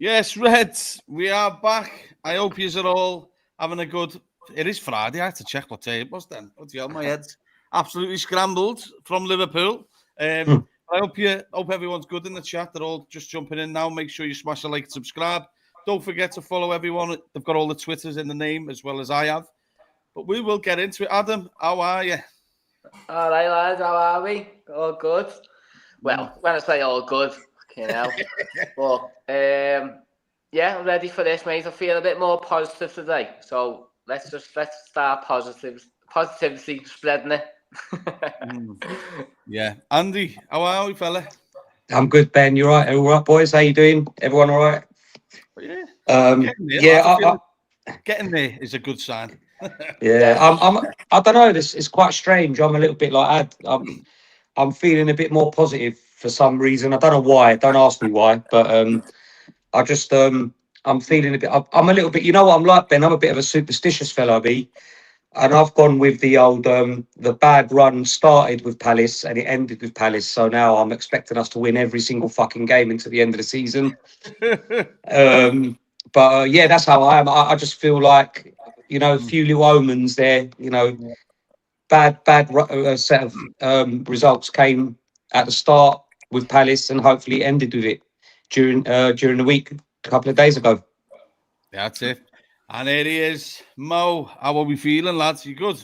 Yes, Reds, we are back. I hope you are all having a good... It is Friday. I had to check what day it was then. Bloody hell, my head's absolutely scrambled from Liverpool. I hope everyone's good in the chat. They're all just jumping in now. Make sure you smash a like and subscribe. Don't forget to follow everyone. They've got all the Twitters in the name as well as I have. But we will get into it. Adam, how are you? All right, lads. How are we? All good? Well, when I say all good, fucking hell. But, yeah, I'm ready for this, mate. I feel a bit more positive today. So let's start positivity spreading it. Yeah. Andy, how are we, fella? I'm good, Ben. You're right. All right, boys. How you doing? Everyone all right? Yeah. Getting there is a good sign. I don't know. This is quite strange. I'm a little bit like I'm feeling a bit more positive for some reason. I don't know why. Don't ask me why. But I just I'm feeling a bit. I'm a little bit. You know what I'm like, Ben? I'm a bit of a superstitious fellow, and I've gone with the old the bad run started with Palace and it ended with Palace. So now I'm expecting us to win every single fucking game into the end of the season. But yeah, that's how I am. I just feel like, a few little omens there. Bad set of results came at the start with Palace and hopefully ended with it during the week a couple of days ago. That's it. And here he is, Mo. How are we feeling, lads? You good?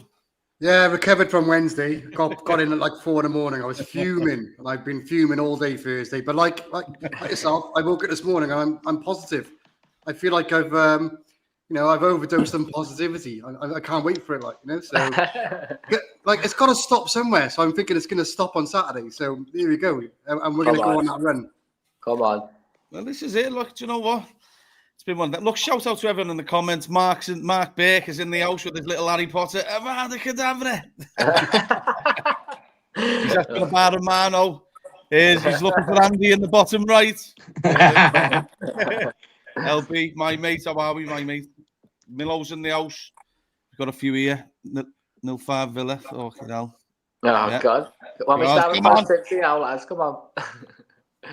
Yeah, recovered from Wednesday. Got in at like 4 a.m. I was fuming, and I've been fuming all day Thursday. But like yourself, I woke up this morning and I'm positive. I feel like I've overdosed on positivity. I can't wait for it, So like it's got to stop somewhere. So I'm thinking it's going to stop on Saturday. So here we go, and we're going to go on that run. Come on. Well, this is it. Look, do you know what? It's been one. Look, shout out to everyone in the comments. Mark Baker's in the house with his little Harry Potter. Avada Kedavra. He's asking about Romano. He's looking for Andy in the bottom right. LB, my mate, how are we, my mate? Milo's in the house. We've got a few here. 0-5 Villa. Oh, hell. Oh, God. When we start with positivity now, lads, come on.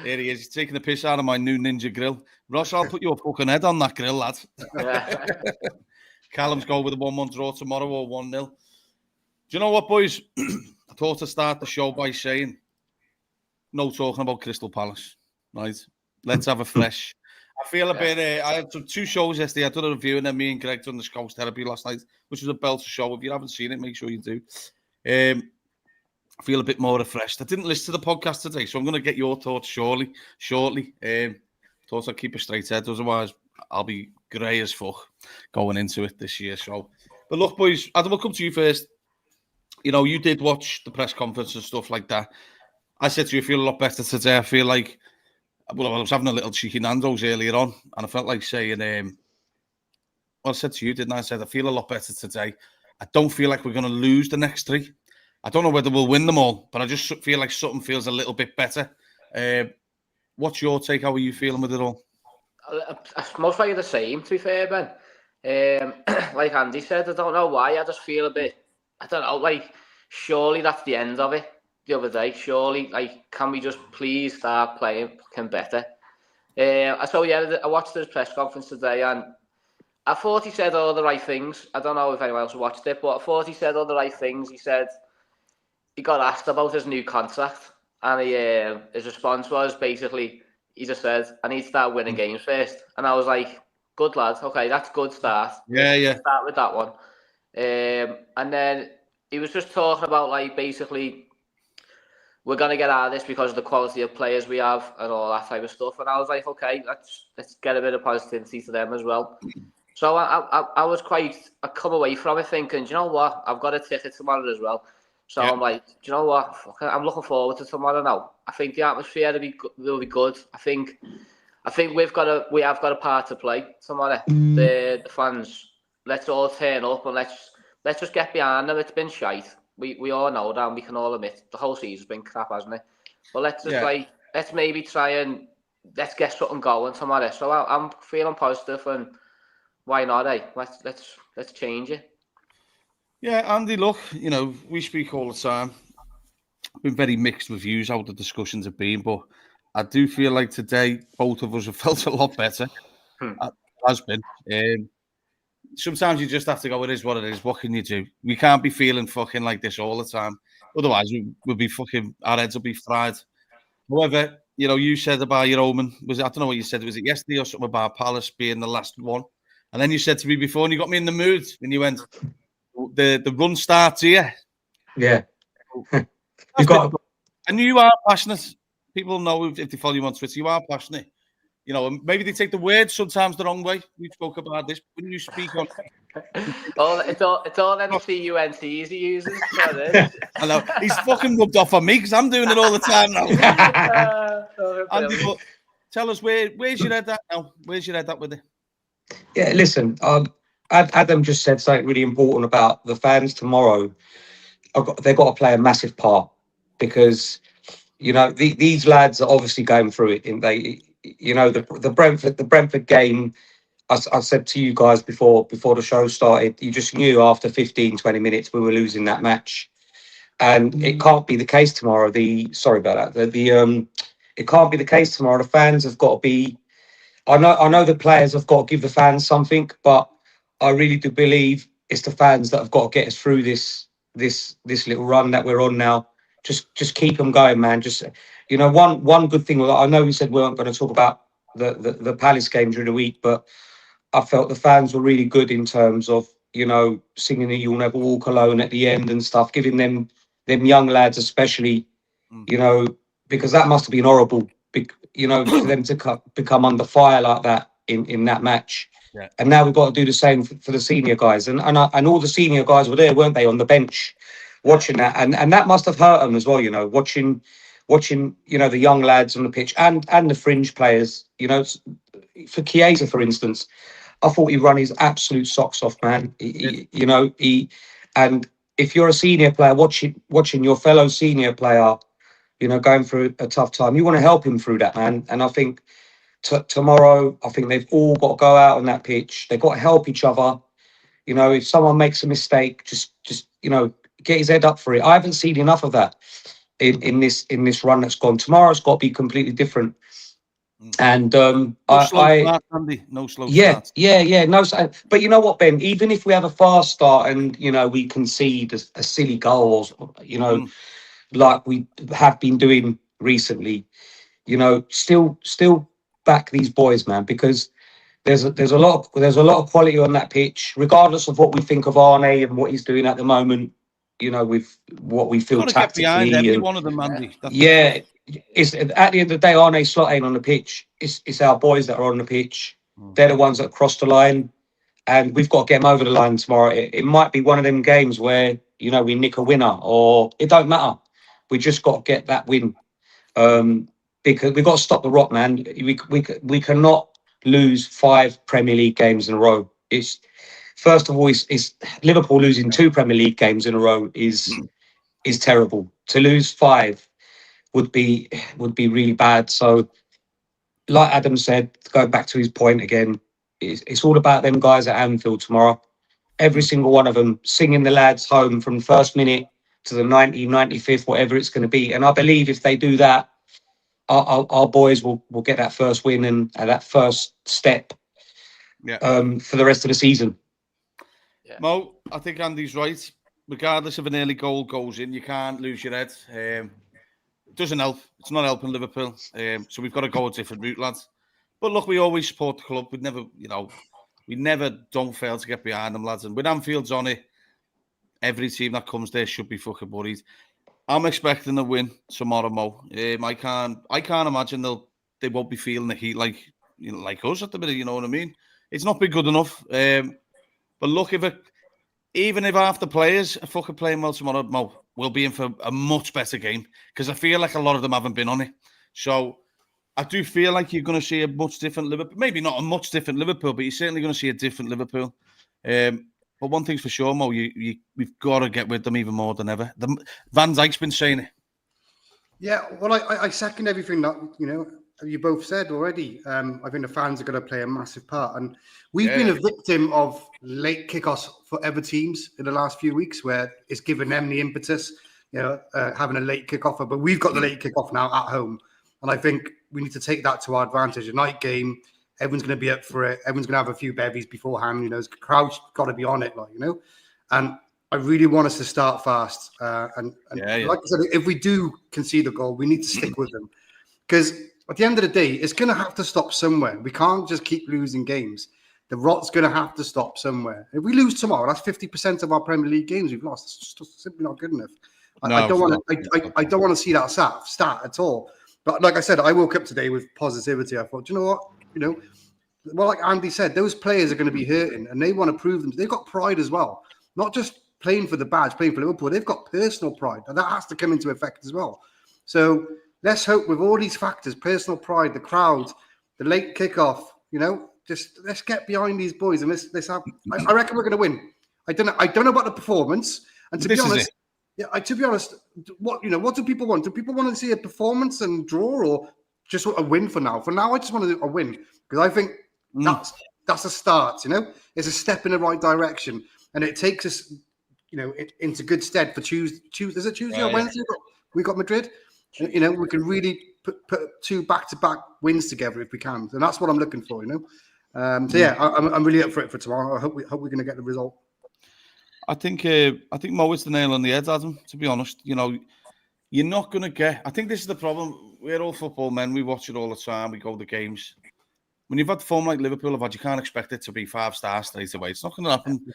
There he is. He's taking the piss out of my new Ninja grill. Ross, I'll put your fucking head on that grill, lad. Callum's go with a 1-1 draw tomorrow or 1-0. Do you know what, boys? I thought to start the show by saying, no talking about Crystal Palace, right? Let's have a fresh. I feel a bit. I had 2 shows yesterday. I did a review, and then me and Greg done the Scouse Therapy last night, which was a belter show. If you haven't seen it, make sure you do. I feel a bit more refreshed. I didn't listen to the podcast today, so I'm going to get your thoughts shortly. Thought I'd keep a straight head, otherwise I'll be grey as fuck going into it this year. So, but look, boys, Adam, we'll come to you first. You did watch the press conference and stuff like that. I said to you, I feel a lot better today. I feel like, I was having a little cheeky Nando's earlier on, and I felt like saying, I said to you, didn't I? I said, I feel a lot better today. I don't feel like we're going to lose the next 3. I don't know whether we'll win them all, but I just feel like something feels a little bit better. What's your take? How are you feeling with it all? Most likely the same, to be fair, Ben. Like Andy said, I don't know why. I just feel a bit, I don't know, like, surely that's the end of it the other day. Surely, like, can we just please start playing fucking better? I watched his press conference today, and I thought he said all the right things. I don't know if anyone else watched it, but I thought he said all the right things. He said he got asked about his new contract, and his response was basically, he just said, I need to start winning games first. And I was like, good lad, okay, that's a good start. Yeah. Start with that one. And then he was just talking about, like, basically, we're going to get out of this because of the quality of players we have and all that type of stuff. And I was like, okay, let's get a bit of positivity to them as well. So I come away from it thinking, do you know what? I've got a ticket tomorrow as well. So I'm like, do you know what? I'm looking forward to tomorrow now. I think the atmosphere will be good. I think we have got a part to play tomorrow. The fans, let's all turn up and let's just get behind them. It's been shite. We all know that, and we can all admit the whole season's been crap, hasn't it? But let's maybe try and let's get something going tomorrow. So I'm feeling positive, and why not? Let's change it. Yeah, Andy, look, we speak all the time. Been very mixed reviews how the discussions have been, but I do feel like today both of us have felt a lot better. It has been. Sometimes you just have to go, it is what it is. What can you do? We can't be feeling fucking like this all the time. Otherwise, we'll be fucking, our heads will be fried. However, you know, you said about your omen. I don't know what you said. Was it yesterday or something about Palace being the last one? And then you said to me before, and you got me in the mood, and you went, the run starts here. Yeah. You got. And you are passionate. People know if they follow you on Twitter, you are passionate. You know, maybe they take the words sometimes the wrong way. We spoke about this. When you speak on, it's all them CUNCs he uses. I know he's fucking rubbed off on me because I'm doing it all the time now. Andy, but tell us where's your head at now? Where's your head at with it? Yeah, listen. Adam just said something really important about the fans tomorrow. They've got to play a massive part because you know these lads are obviously going through it. And they, you know, the Brentford game. I said to you guys before the show started, you just knew after 15, 20 minutes we were losing that match. And it can't be the case tomorrow. Sorry about that. It can't be the case tomorrow. The fans have got to be. I know the players have got to give the fans something, but I really do believe it's the fans that have got to get us through this little run that we're on now. Just keep them going, man. Just, you know, one good thing. I know we said we weren't going to talk about the Palace game during the week, but I felt the fans were really good in terms of, you know, singing the "You'll Never Walk Alone" at the end and stuff, giving them young lads especially, you know, because that must have been horrible, you know, for them to become under fire like that in that match. Yeah. And now we've got to do the same for the senior guys, and all the senior guys were there, weren't they, on the bench watching that, and that must have hurt them as well, you know, watching, you know, the young lads on the pitch and the fringe players, you know. For Chiesa, for instance, I thought he run his absolute socks off, man. You know, and if you're a senior player watching your fellow senior player, you know, going through a tough time, you want to help him through that, man. And I think tomorrow, I think they've all got to go out on that pitch. They've got to help each other. You know, if someone makes a mistake, just you know, get his head up for it. I haven't seen enough of that in this run that's gone. Tomorrow's got to be completely different. And no slow start. Yeah. No, but you know what, Ben? Even if we have a fast start and you know we concede a silly goal, or you know, like we have been doing recently, you know, still back these boys, man, because there's a lot of quality on that pitch, regardless of what we think of Arne and what he's doing at the moment. You know, with what we feel tactically. Get behind every one of them, Andy. Yeah. It's at the end of the day, Arne Slot ain't on the pitch. It's our boys that are on the pitch. They're the ones that cross the line, and we've got to get them over the line tomorrow. It might be one of them games where, you know, we nick a winner, or it don't matter. We just got to get that win, because we've got to stop the rot, man. We cannot lose 5 Premier League games in a row. It's first of all, it's Liverpool losing 2 Premier League games in a row is terrible. To lose 5 would be really bad. So, like Adam said, going back to his point again, it's all about them guys at Anfield tomorrow. Every single one of them singing the lads home from the first minute to the 90, 95th, whatever it's going to be. And I believe if they do that, our boys will get that first win and that first step for the rest of the season. Yeah. Mo, I think Andy's right. Regardless of an early goal goes in, you can't lose your head. It doesn't help. It's not helping Liverpool. So we've got to go a different route, lads. But look, we always support the club. We never don't fail to get behind them, lads. And with Anfield's on it, every team that comes there should be fucking worried. I'm expecting a win tomorrow, Mo. I can't imagine they won't be feeling the heat like us at the minute. You know what I mean? It's not been good enough. But look, even if half the players are fucking playing well tomorrow, Mo, we'll be in for a much better game, because I feel like a lot of them haven't been on it. So I do feel like you're going to see a much different Liverpool. Maybe not a much different Liverpool, but you're certainly going to see a different Liverpool. But one thing's for sure, Mo, we've got to get with them even more than ever. Van Dijk's been saying it. Yeah, well, I second everything that, you know, you both said already. I think the fans are going to play a massive part. And we've been a victim of late kickoffs for other teams in the last few weeks, where it's given them the impetus, you know, having a late kickoff. But we've got the late kickoff now at home. And I think we need to take that to our advantage. A night game, everyone's going to be up for it. Everyone's going to have a few bevies beforehand. You know, the crowd's got to be on it, like, you know. And I really want us to start fast. And like I said, if we do concede a goal, we need to stick with them, because at the end of the day, it's going to have to stop somewhere. We can't just keep losing games. The rot's going to have to stop somewhere. If we lose tomorrow, that's 50% of our Premier League games we've lost. It's just simply not good enough. I don't want to see that stat at all. But like I said, I woke up today with positivity. I thought, you know what? You know, well, like Andy said, those players are going to be hurting, and they want to prove them. They've got pride as well, not just playing for the badge, playing for Liverpool. They've got personal pride, and that has to come into effect as well. So let's hope with all these factors, personal pride, the crowd, the late kickoff, you know, just let's get behind these boys, and let's have. I reckon we're going to win. I don't know about the performance, and to be honest, what do people want? Do people want to see a performance and draw, or just a win for now? For now, I just want to do a win, because I think that's a start. You know, it's a step in the right direction, and it takes us, you know, into good stead for Tuesday. Is it Tuesday or Wednesday? We got Madrid. You know, we can really put 2 back-to-back wins together if we can, and that's what I'm looking for. You know. I'm really up for it for tomorrow. I hope we're going to get the result. I think Mo is the nail on the head, Adam. To be honest, you know, you're not going to get. I think this is the problem. We're all football men. We watch it all the time. We go to the games. When you've had form like Liverpool have had, you can't expect it to be 5 stars straight away. It's not going to happen.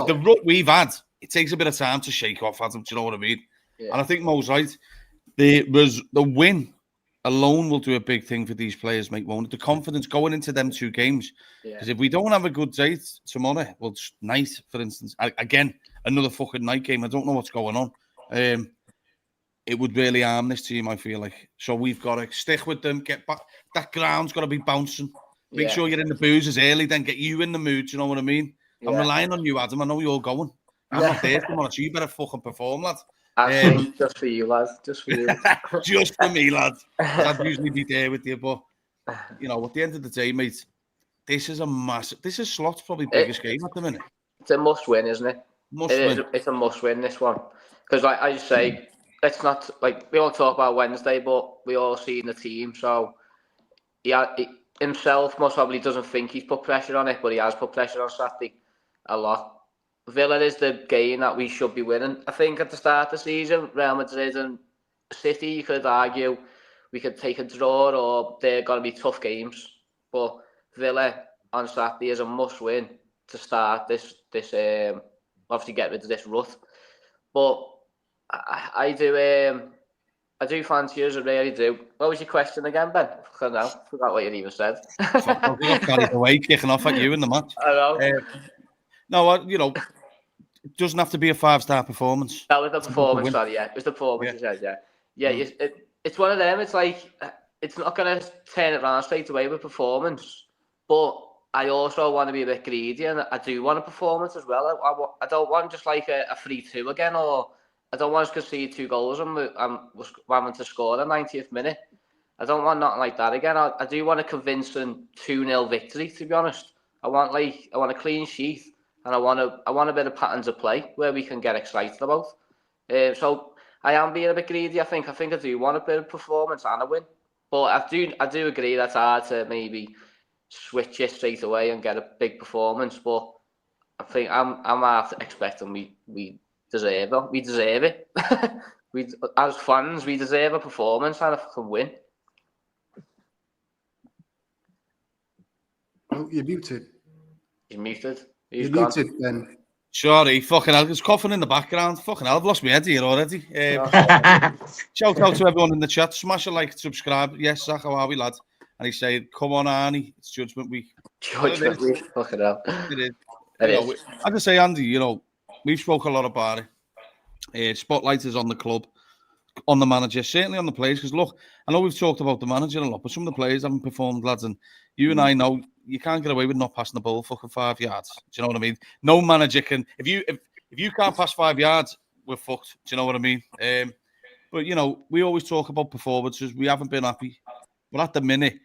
The rut we've had, it takes a bit of time to shake off, Adam. Do you know what I mean? Yeah. And I think Mo's right. The win alone will do a big thing for these players, mate, won't it? The confidence going into them 2 games. Because if we don't have a good day tomorrow, well, night, for instance, again, another fucking night game. I don't know what's going on. It would really harm this team, I feel like. So we've got to stick with them, get back. That ground's got to be bouncing. Make sure you're in the boozers early, then get you in the mood, you know what I mean? Yeah. I'm relying on you, Adam. I know you're going. I'm not there tomorrow, so you better fucking perform, lad. Just for you, lad. Just for you. Just for me, lad. I'd usually be there with you, but you know, at the end of the day, mate, this is Slot's probably biggest game at the minute. It's a must-win, isn't it? It's a must-win, this one. Because, like I just say, it's not like we all talk about Wednesday, but we all see in the team. So, he himself most probably doesn't think he's put pressure on it, but he has put pressure on Saturday a lot. Villa is the game that we should be winning. I think at the start of the season, Real Madrid and City, you could argue we could take a draw, or they're going to be tough games. But Villa on Saturday is a must-win to start this obviously get rid of this rut. But I do fancy us, I really do. What was your question again, Ben? I don't know. I forgot what you even said. I got carried away, kicking off at you in the match. I know. No, you know, it doesn't have to be a 5-star performance. That was the performance, sorry, yeah. It was the performance, you said, yeah. Yeah, it's one of them. It's like, it's not going to turn it around straight away with performance. But I also want to be a bit greedy, and I do want a performance as well. I don't want just like a 3-2 again, or I don't want us to concede 2 goals and we're having to score the 90th minute. I don't want nothing like that again. I do want a convincing 2-0 victory, to be honest. I want a clean sheet. And I want a bit of patterns of play where we can get excited about. So I am being a bit greedy. I think I do want a bit of performance and a win. But I do agree that's hard to maybe switch it straight away and get a big performance. But I think I'm half expecting we deserve it. We deserve it. As fans, we deserve a performance and a fucking win. Oh, you're muted. You're muted. You're muted, Ben. Sorry, fucking hell. There's coughing in the background. Fucking hell, I've lost my head here already. Shout out to everyone in the chat. Smash a like, subscribe. Yes, Zach, how are we, lad? And he's saying, come on, Arnie. It's Judgment Week. Judgment Week. Fucking hell. It is. I just say, Andy, you know, we've spoke a lot about it. Spotlight is on the club, on the manager, certainly on the players. Because, look, I know we've talked about the manager a lot, but some of the players haven't performed, lads. And you and I know you can't get away with not passing the ball fucking 5 yards. Do you know what I mean? No manager can. If you can't pass 5 yards, we're fucked. Do you know what I mean? But, you know, we always talk about performances. We haven't been happy. But at the minute,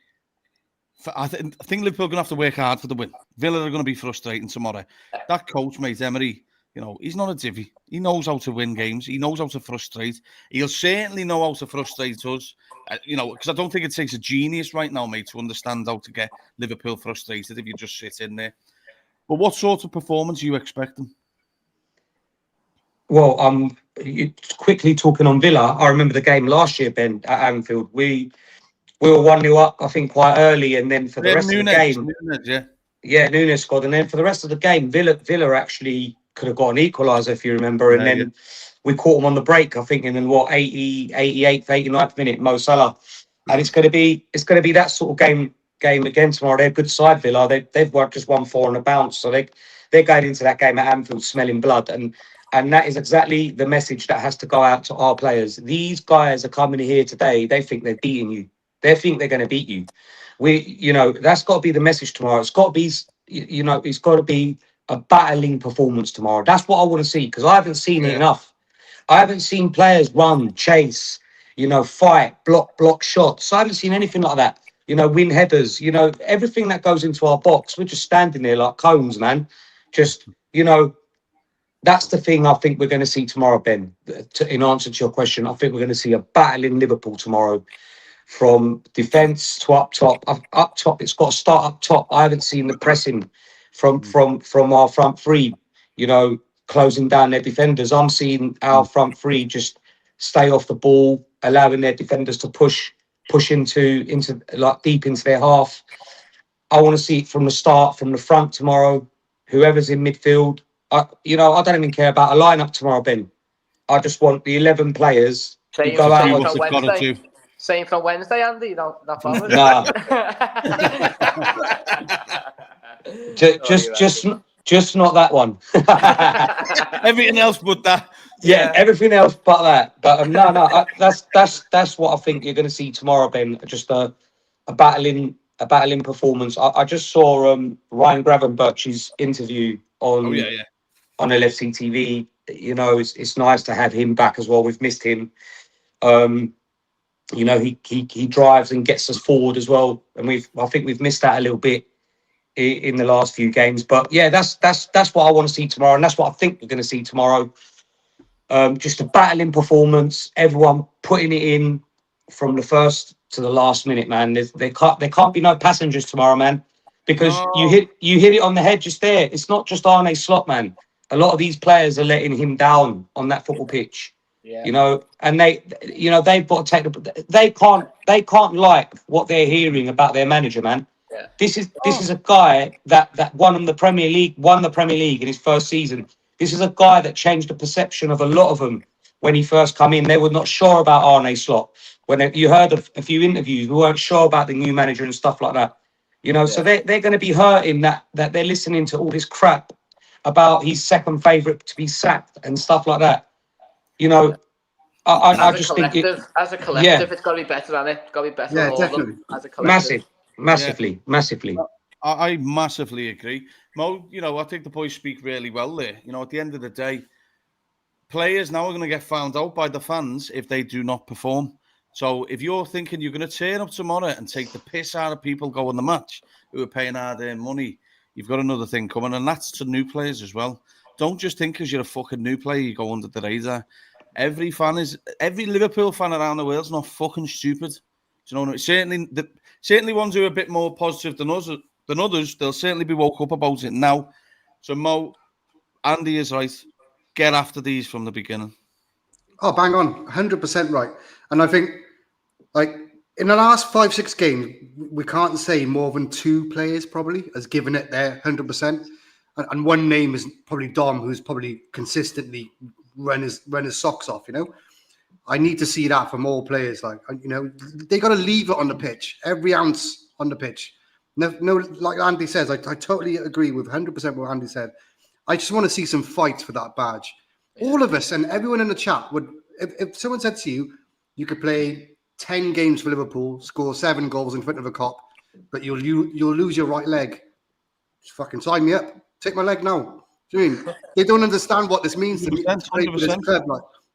I think Liverpool are going to have to work hard for the win. Villa are going to be frustrating tomorrow. That coach, mate, Emery, You know, he's not a divvy. He knows how to win games. He knows how to frustrate. He'll certainly know how to frustrate us. You know, because I don't think it takes a genius right now, mate, to understand how to get Liverpool frustrated if you just sit in there. But what sort of performance are you expecting? Well, quickly talking on Villa, I remember the game last year, Ben, at Anfield. We were 1-0 up, I think, quite early, and then for the rest of the game, Nunes scored, and then for the rest of the game, Villa actually could have got an equaliser, if you remember, and then we caught them on the break, I think, in the 88th, 89th minute, Mo Salah, and it's going to be that sort of game again tomorrow. They're a good side, Villa. They've just won 4 on a bounce, so they're going into that game at Anfield smelling blood, and that is exactly the message that has to go out to our players. These guys are coming here today. They think they're beating you. They think they're going to beat you. That's got to be the message tomorrow. It's got to be, it's got to be a battling performance tomorrow. That's what I want to see, because I haven't seen it enough. I haven't seen players run, chase, fight, block shots. I haven't seen anything like that. Win headers, everything that goes into our box. We're just standing there like cones, man. Just, that's the thing I think we're going to see tomorrow, Ben. In answer to your question, I think we're going to see a battling Liverpool tomorrow. From defence to up top. Up top, it's got to start up top. I haven't seen the pressing from our front three, closing down their defenders. I'm seeing our front three just stay off the ball, allowing their defenders to push into like deep into their half. I want to see it from the start, from the front tomorrow. Whoever's in midfield, I don't even care about a lineup tomorrow, Ben. I just want the 11 players to go out. Same from Wednesday, Andy. Not bothered. Nah. just not that one. Everything else but that. Yeah, everything else but that. But no. That's what I think you're going to see tomorrow, Ben. Just a battling performance. I just saw Ryan Gravenberch's interview on LFC TV. It's nice to have him back as well. We've missed him. He drives and gets us forward as well, and I think we've missed that a little bit in the last few games. But yeah, that's what I want to see tomorrow, and that's what I think we're going to see tomorrow. Just a battling performance, everyone putting it in from the first to the last minute, man. There can't be no passengers tomorrow, man, because you hit it on the head just there. It's not just Arne Slot, man. A lot of these players are letting him down on that football pitch. Yeah. And they've got to take they can't like what they're hearing about their manager, man. Yeah. This is a guy that won the Premier League in his first season. This is a guy that changed the perception of a lot of them when he first come in. They were not sure about Arne Slot. When you heard of a few interviews, we weren't sure about the new manager and stuff like that. So they're going to be hurting that they're listening to all this crap about his second favourite to be sacked and stuff like that. I just think as a collective, it's got to be better, hasn't it? It's got to be better. Yeah, definitely. As a collective. Massively. I massively agree. Mo, I think the boys speak really well there. At the end of the day, players now are going to get found out by the fans if they do not perform. So if you're thinking you're going to turn up tomorrow and take the piss out of people going the match who are paying hard-earned money, you've got another thing coming, and that's to new players as well. Don't just think because you're a fucking new player, you go under the radar. Every Liverpool fan around the world's not fucking stupid. Do you know what I mean? Certainly ones who are a bit more positive than others, they'll certainly be woke up about it now. So Mo, Andy is right. Get after these from the beginning. Oh, bang on. 100% right. And I think, in the last 5-6 games, we can't say more than 2 players probably has given it their 100%. And one name is probably Dom, who's probably consistently run his socks off, I need to see that from all players. They got to leave it on the pitch, every ounce on the pitch. No, like Andy says, I totally agree with 100% what Andy said. I just want to see some fights for that badge. All of us and everyone in the chat would, if someone said to you, you could play 10 games for Liverpool, score 7 goals in front of a cop, but you'll lose your right leg. Just fucking sign me up. Take my leg now. Do you know what I mean? They don't understand what this means to me. To play for this club,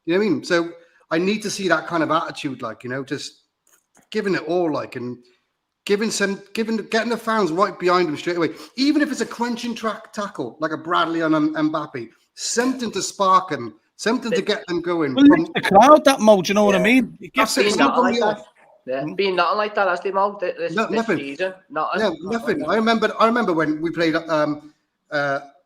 you know what I mean? So I need to see that kind of attitude, just giving it all, and getting the fans right behind them straight away. Even if it's a quenching tackle, like a Bradley on Mbappe, something to spark them, something to get them going. Well, lift the crowd that mode, you know what I mean? It That's gives it. Being nothing like off. that. Yeah, being nothing like that, as they Mo, this Nothing. season. Nothing. No, nothing. I remember when we played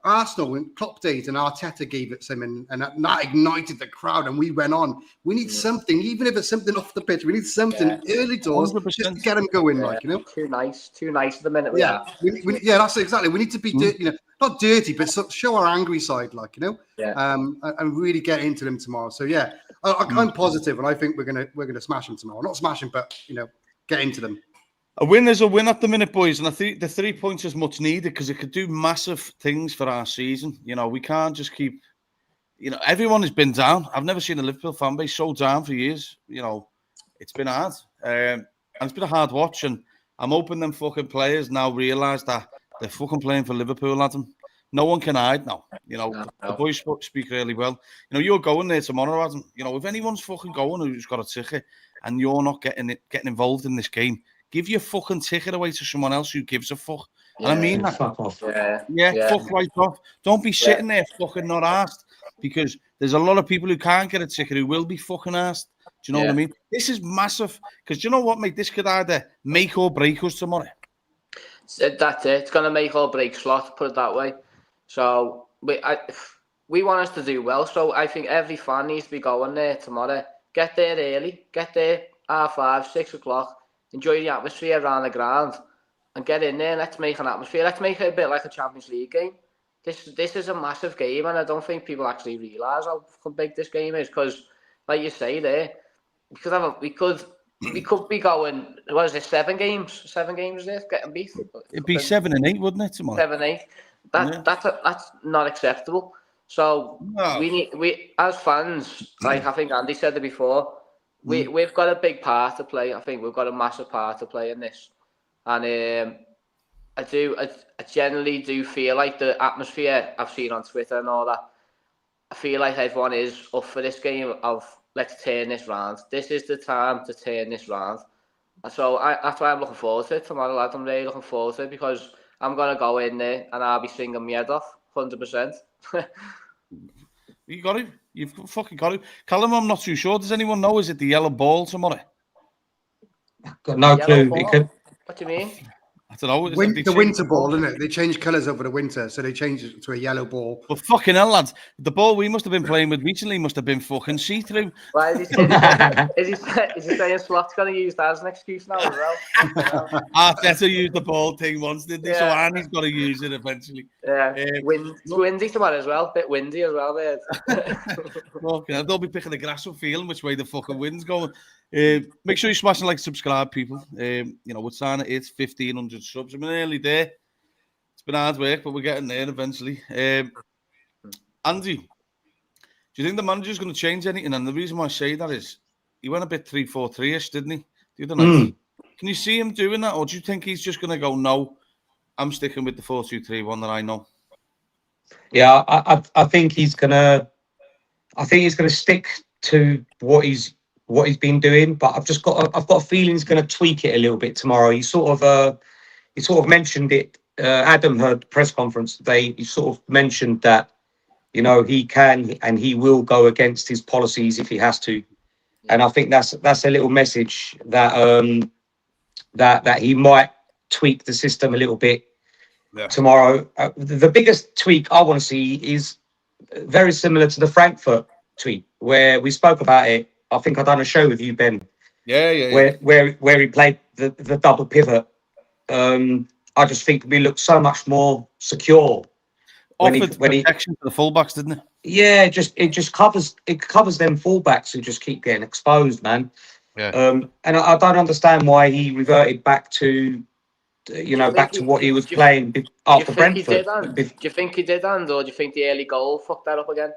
Arsenal in Klopp days, and Arteta gave it something, and that ignited the crowd, and we went on. We need something, even if it's something off the pitch. We need something early doors 100%. just to get them going, like, you know. Too nice at the minute. That's exactly. We need to be, not dirty, but show our angry side, like, you know. And really get into them tomorrow. So yeah, I'm positive, and I think we're gonna smash them tomorrow. Not smash them, but get into them. A win is a win at the minute, boys, and I think the 3 points is much needed because it could do massive things for our season. We can't just keep, everyone has been down. I've never seen a Liverpool fan base so down for years. It's been hard, and it's been a hard watch. And I'm hoping them fucking players now realise that they're fucking playing for Liverpool, Adam. No one can hide now. The boys speak really well. You're going there tomorrow, Adam. If anyone's fucking going who's got a ticket and you're not getting involved in this game, give your fucking ticket away to someone else who gives a fuck. And I mean that. Fuck off. Yeah, fuck right off. Don't be sitting there fucking not asked, because there's a lot of people who can't get a ticket who will be fucking asked. Do you know what I mean? This is massive, because do you know what, mate? This could either make or break us tomorrow. That's it. It's going to make or break Slot, put it that way. So we want us to do well. So I think every fan needs to be going there tomorrow. Get there early. Get there 5:30, 6 o'clock. Enjoy the atmosphere around the ground and get in there. Let's make an atmosphere. Let's make it a bit like a Champions League game. This is a massive game, and I don't think people actually realise how big this game is. Because, like you say, there we could be going. What is it? 7 games? 7 games there, getting beat. It'd be 7 and 8, wouldn't it, tomorrow? 7-8. That's not acceptable. So we as fans, like I think Andy said it before. We've got a big part to play. I think we've got a massive part to play in this, and I generally do feel like the atmosphere I've seen on Twitter and all that. I feel like everyone is up for this game of let's turn this round. This is the time to turn this round. So that's why I'm looking forward to it tomorrow, lad. I'm really looking forward to it because I'm gonna go in there and I'll be singing my head off, 100%. You got it. You've fucking got it. Callum, I'm not too sure. Does anyone know? Is it the yellow ball tomorrow? Got no clue. What do you mean? I don't know. The winter ball, isn't it? They change colours over the winter, so they change it to a yellow ball. But fucking hell, lads. The ball we must have been playing with recently must have been fucking see-through. Why is he saying Slot's going to use that as an excuse now as well? Arteta used the ball thing once, didn't he? So Arnie's got to use it eventually. Yeah. It's windy tomorrow as well. Bit windy as well there. They'll be picking the grass up, feeling which way the fucking wind's going. Make sure you smash and subscribe, people. We're trying to hit 1,500 subs. I'm nearly there. It's been hard work, but we're getting there eventually. Andy, do you think the manager's going to change anything? And the reason why I say that is he went a bit 3-4-3-ish, didn't he? The other night. Can you see him doing that, or do you think he's just going to go, no, I'm sticking with the 4-2-3-1 that I know? Yeah, I think he's gonna. I think he's gonna stick to what he's been doing, but I've got a feeling he's going to tweak it a little bit tomorrow. He sort of mentioned it. Adam heard the press conference today. He sort of mentioned that he can and he will go against his policies if he has to, and I think that's a little message that that he might tweak the system a little bit tomorrow. The biggest tweak I want to see is very similar to the Frankfurt tweak where we spoke about it. I think I've done a show with you, Ben. Yeah. Where he played the double pivot. I just think we looked so much more secure. Offered protection to the fullbacks, didn't it? Yeah, it just covers them fullbacks who just keep getting exposed, man. Yeah. And I don't understand why he reverted back to what he was playing after Brentford. Do you think he did, and or do you think the early goal fucked that up again?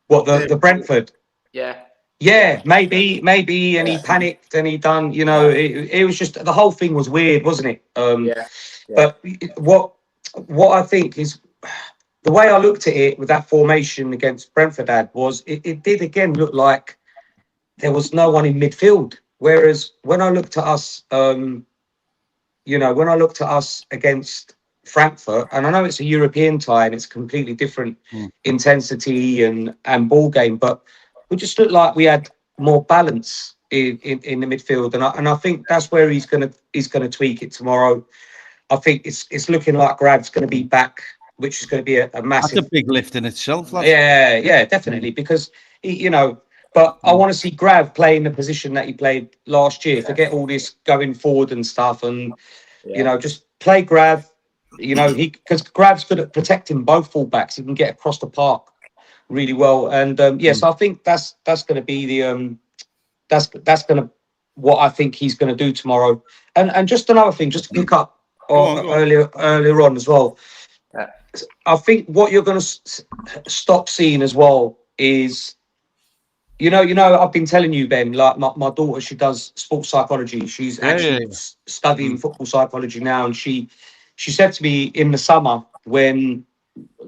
What the Brentford? Yeah. Yeah, maybe, and he panicked and he done. It was just the whole thing was weird, wasn't it? But what I think is the way I looked at it with that formation against Brentford was it did again look like there was no one in midfield. Whereas when I looked at us, when I looked at us against Frankfurt, and I know it's a European tie and it's completely different intensity and ball game, but we just looked like we had more balance in the midfield, and I think that's where he's gonna tweak it tomorrow. I think it's looking like Grav's going to be back, which is going to be a massive. That's a big lift in itself. Yeah, definitely, because but I want to see Grav play in the position that he played last year. Forget all this going forward and stuff, and just play Grav. Because Grav's good at protecting both fullbacks. He can get across the park really well, and so I think that's going to be the that's going to what I think he's going to do tomorrow. And just another thing, just to pick up earlier on as well. I think what you're going to stop seeing as well is, I've been telling you, Ben, like my daughter, she does sports psychology. She's actually studying football psychology now, and she said to me in the summer when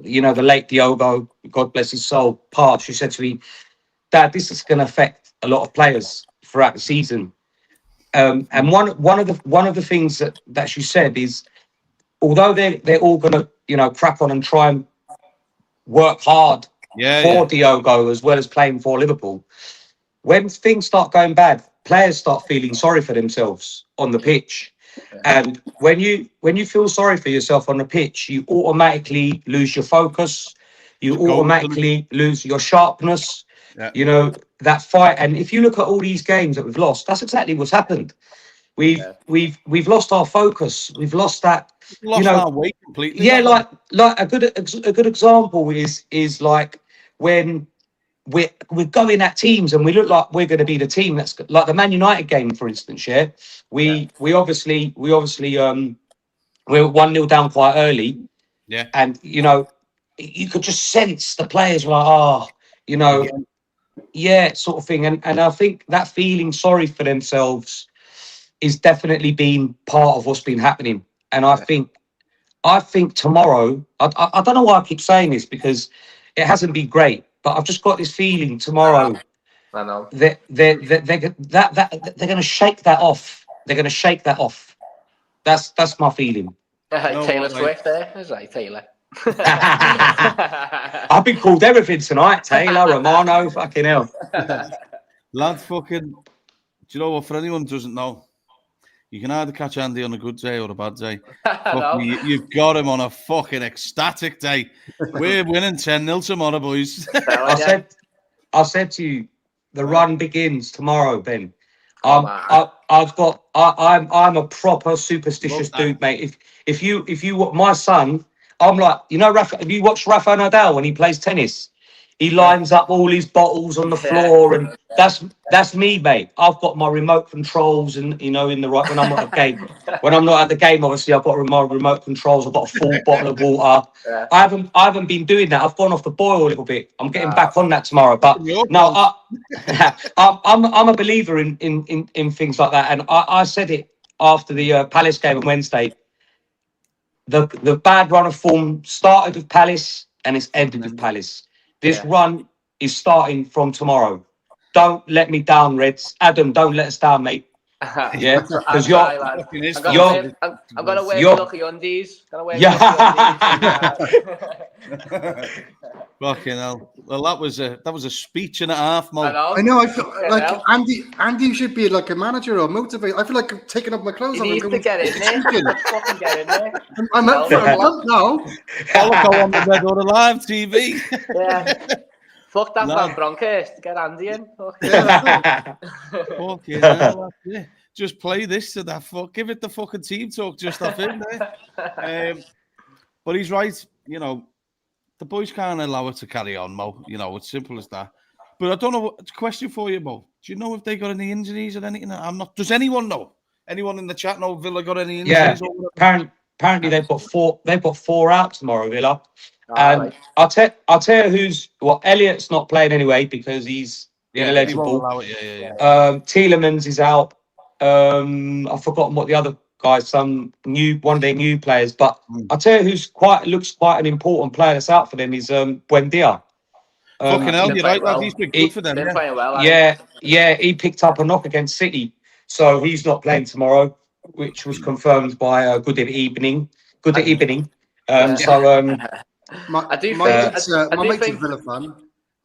the late Diogo, God bless his soul, passed. She said to me, "Dad, this is going to affect a lot of players throughout the season." And one of the things that she said is, although they're all going to crack on and try and work hard for Diogo as well as playing for Liverpool, when things start going bad, players start feeling sorry for themselves on the pitch. And when you feel sorry for yourself on the pitch, you automatically lose your focus, you automatically lose your sharpness. That fight. And if you look at all these games that we've lost, that's exactly what's happened. We've lost our focus. We've lost that. Lost our way completely. Yeah, like a good example is like when we're going at teams and we look like we're going to be the team that's like the Man United game, for instance. Yeah, we obviously we're 1-0 down quite early. Yeah, and you could just sense the players were like, sort of thing. And I think that feeling sorry for themselves is definitely been part of what's been happening. And I think tomorrow, I don't know why I keep saying this because it hasn't been great, but I've just got this feeling tomorrow. I know. They're going to shake that off. They're going to shake that off. That's my feeling. Taylor Swift there, is that Taylor? I've been called everything tonight. Taylor, Romano, fucking hell. Lad, fucking, do you know what? For anyone who doesn't know, you can either catch Andy on a good day or a bad day. You've got him on a fucking ecstatic day. We're winning 10-0 tomorrow, boys. I said to you, the run begins tomorrow, Ben. I'm a proper superstitious dude, mate. If you my son, I'm like, Rafa, have you watched Rafa Nadal when he plays tennis? He lines up all his bottles on the floor, and that's me, mate. I've got my remote controls, and in the right when I'm at the game. When I'm not at the game, obviously I've got my remote controls. I've got a full bottle of water. Yeah. I haven't been doing that. I've gone off the boil a little bit. I'm getting back on that tomorrow. But no, I'm a believer in things like that. And I said it after the Palace game on Wednesday. The bad run of form started with Palace and it's ended with Palace. This run is starting from tomorrow. Don't let me down, Reds. Adam, don't let us down, mate. Yeah, because I'm gonna wear lucky undies. Fucking hell. Well, that was a speech and a half, Mo. I know. I feel like Andy should be like a manager or motivator. I feel like I'm taking off my clothes. You need to get in there. Fucking get in there. I'm up for a month now. I'll go on the Red or the Live TV. Yeah. Fuck that Van Bronckhorst. Get Andy in. Fucking hell. Just play this to that. Give it the fucking team talk just off in there. But he's right. The boys can't allow it to carry on, Mo. It's simple as that. But I don't know. It's a question for you, Mo. Do you know if they got any injuries or anything? I'm not. Does anyone know? Anyone in the chat know Villa got any injuries? Yeah. Apparently they've got 4. They've got 4 out tomorrow, Villa. And I'll tell you who's. Well, Elliott's not playing anyway because he's ineligible. Tielemans is out. I've forgotten what the other guys. One of their new players. But I'll tell you who's looks quite an important player that's out for them is Buendia. Fucking hell, you're right. Well. He's been good for them. He picked up a knock against City, so he's not playing tomorrow, which was confirmed by Good Evening. good at evening. Yeah. My do mate's a think- Villa fan.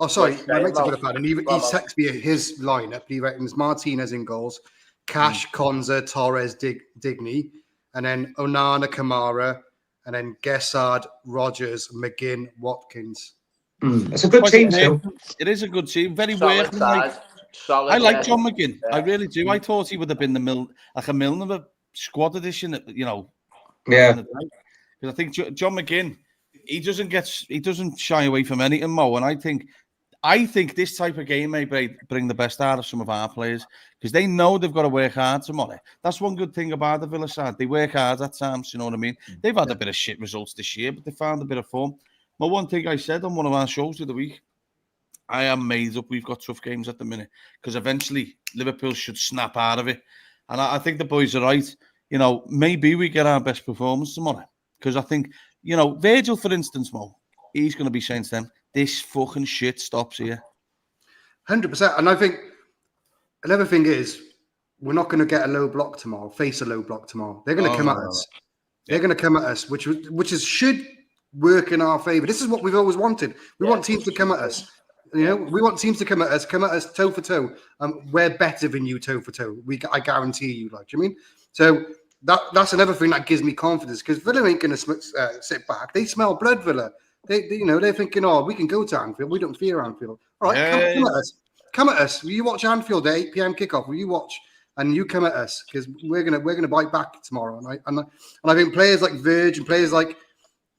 Oh, sorry, What's my mate's a saying, Villa fan, and he texted me his lineup. He reckons Martinez in goals, Cash, Konza, Torres, Digny, and then Onana, Kamara, and then Gessard, Rogers, McGinn, Watkins. It's a good team still. It is a good team. Very solid working. Like, side. Solid, I like yeah. John McGinn. Yeah. I really do. I thought he would have been a Milner squad edition. You know. Yeah. Because I think John McGinn, he doesn't shy away from anything, Mo. And I think this type of game may bring the best out of some of our players because they know they've got to work hard tomorrow. That's one good thing about the Villa side. They work hard at times, you know what I mean? They've had a bit of shit results this year, but they found a bit of form. But one thing I said on one of our shows of the week, I am made up. We've got tough games at the minute because eventually Liverpool should snap out of it. And I think the boys are right. You know, maybe we get our best performance tomorrow because I think, you know, Virgil, for instance, Mo, he's going to be saying to them, this fucking shit stops here. 100%. And I think another thing is we're not going to get a low block tomorrow, face a low block tomorrow. They're going to come at us. They're going to come at us, which should work in our favour. This is what we've always wanted. We want teams to come at us. You know, we want teams to come at us toe for toe. We're better than you toe for toe. I guarantee you. Like, do you mean? So that's another thing that gives me confidence because Villa ain't going to sit back. They smell blood, Villa. They're thinking, oh, we can go to Anfield. We don't fear Anfield. All right, come at us. Come at us. Will you watch Anfield at 8 p.m. kickoff? Will you watch? And you come at us because we're gonna bite back tomorrow. And I think players like Virg and players like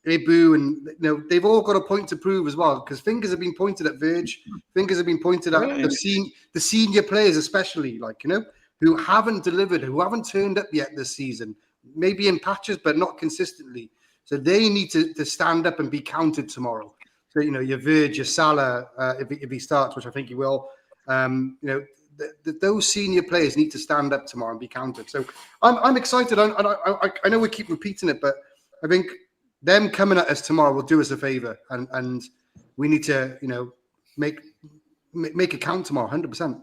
Ibu and they've all got a point to prove as well because fingers have been pointed at Virg. Fingers have been pointed at the senior players, especially who haven't delivered, who haven't turned up yet this season. Maybe in patches, but not consistently. So they need to stand up and be counted tomorrow. So your Virg, your Salah, if he starts, which I think he will. Those senior players need to stand up tomorrow and be counted. So I'm excited. I know we keep repeating it, but I think them coming at us tomorrow will do us a favour, and we need to make it count tomorrow, 100%.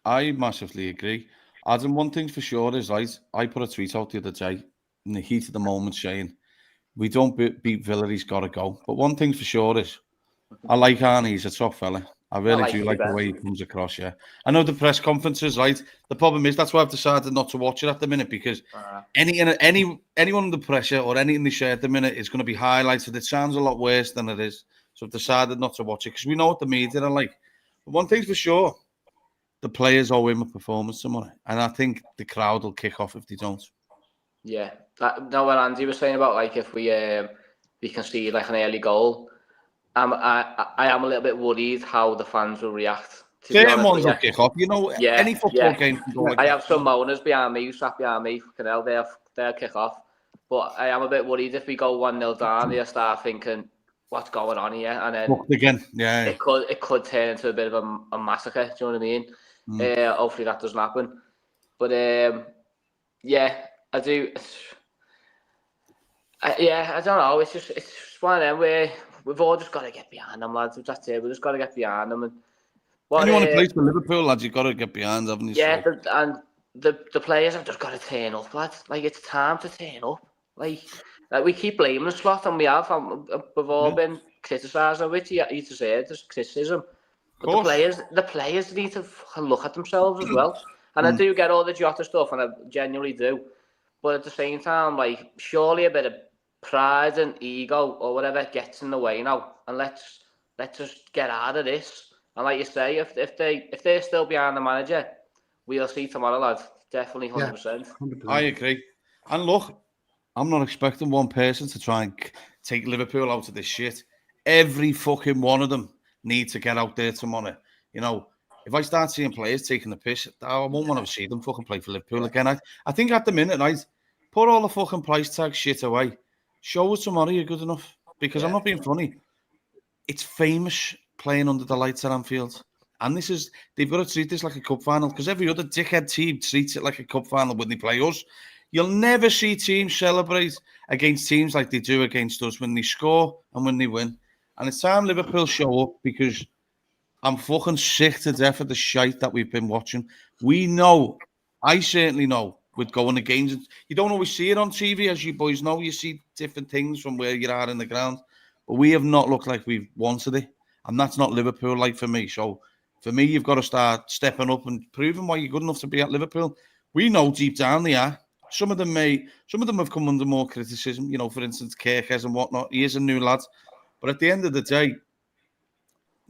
I massively agree. Adam, one thing for sure is I put a tweet out the other day in the heat of the moment saying, we don't beat Villa, he's got to go. But one thing for sure is, I like Arnie, he's a top fella. I really do like the way he comes across, yeah. I know the press conferences, right? The problem is, that's why I've decided not to watch it at the minute, because anyone under pressure or anything they share at the minute is going to be highlighted. It sounds a lot worse than it is. So I've decided not to watch it, because we know what the media are like. But one thing's for sure, the players owe him a performance tomorrow. And I think the crowd will kick off if they don't. Yeah. What Andy was saying about, if we concede an early goal, I am a little bit worried how the fans will react. Certain ones will kick off. Any football game can go. I have some moaners behind me, who sat behind me, they'll kick off. But I am a bit worried if we go 1-0 down, they'll start thinking, what's going on here? And then again, it could turn into a bit of a massacre. Do you know what I mean? Hopefully that doesn't happen. But I do. I don't know. It's just one of them where we've all just got to get behind them, lads. That's it. We just got to get behind them. And anyone who plays for Liverpool, lads, you've got to get behind, haven't you? Yeah, and the players have just got to turn up, lads. It's time to turn up. We keep blaming the slot, and we have. We've all been criticised of it. You deserve this criticism. But the players need to look at themselves as well. And I do get all the Jota stuff, and I genuinely do. But at the same time, surely a bit of pride and ego or whatever gets in the way now, and let's just get out of this. And like you say, if they're still behind the manager, we'll see tomorrow, lads. Definitely 100%. 100%. I agree. And look, I'm not expecting one person to try and take Liverpool out of this shit. Every fucking one of them need to get out there tomorrow. If I start seeing players taking the piss, I won't want to see them fucking play for Liverpool again. I think at the minute, put all the fucking price tag shit away. Show us tomorrow you're good enough. Because I'm not being funny. It's famous playing under the lights at Anfield. And they've got to treat this like a cup final, because every other dickhead team treats it like a cup final when they play us. You'll never see teams celebrate against teams like they do against us when they score and when they win. And it's time Liverpool show up, because I'm fucking sick to death of the shite that we've been watching. We know, I certainly know, with going to games. You don't always see it on TV, as you boys know. You see different things from where you are in the ground. But we have not looked like we've wanted it. And that's not Liverpool like for me. So for me, you've got to start stepping up and proving why you're good enough to be at Liverpool. We know deep down they are. Some of them have come under more criticism. You know, for instance, Kirkes and whatnot. He is a new lad. But at the end of the day,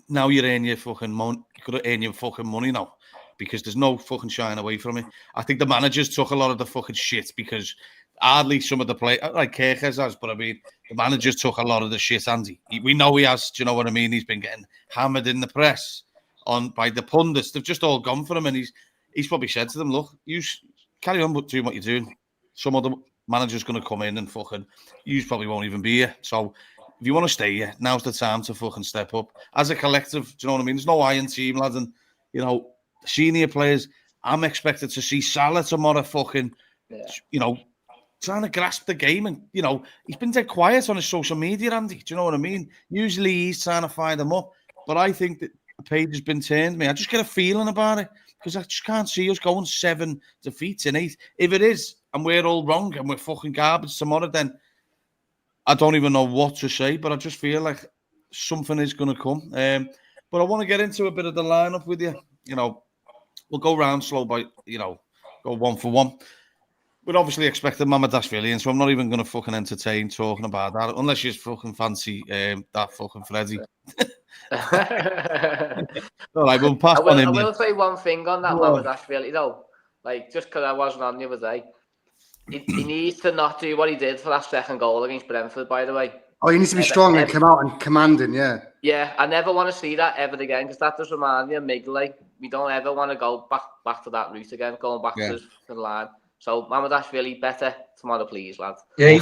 now you're earning your fucking money. You could earn your fucking money now. Because there's no fucking shying away from it. I think the managers took a lot of the fucking shit because hardly some of the play like Kirkes has, but I mean the managers took a lot of the shit, Andy. We know he has. Do you know what I mean? He's been getting hammered in the press by the pundits. They've just all gone for him, and he's probably said to them, "Look, you carry on doing what you're doing. Some other manager's going to come in and fucking you probably won't even be here. So if you want to stay here, now's the time to fucking step up as a collective. Do you know what I mean? There's no iron team, lads, and you know." Senior players, I'm expected to see Salah tomorrow fucking, you know, trying to grasp the game. And, you know, he's been dead quiet on his social media, Andy. Do you know what I mean? Usually he's trying to fire them up. But I think that the page has been turned, me. I just get a feeling about it because I just can't see us going 7 defeats in 8. If it is, and we're all wrong and we're fucking garbage tomorrow, then I don't even know what to say. But I just feel like something is going to come. But I want to get into a bit of the lineup with you. You know, we'll go round slow by, you know, go one for one. We're obviously expecting Mamardashvili, so I'm not even going to fucking entertain talking about that, unless you fucking fancy that fucking Freddie. All right, we'll pass on him. I will say one thing on that Mamardashvili, though. Like, just because I wasn't on the other day, he needs to not do what he did for that second goal against Brentford, by the way. Oh, he needs to be strong and come out and commanding, yeah. Yeah, I never want to see that ever again because that does remind me of Mignolet. We don't ever want to go back to that route again, going back to the line. So Mamardashvili, better tomorrow, please, lad. Yeah,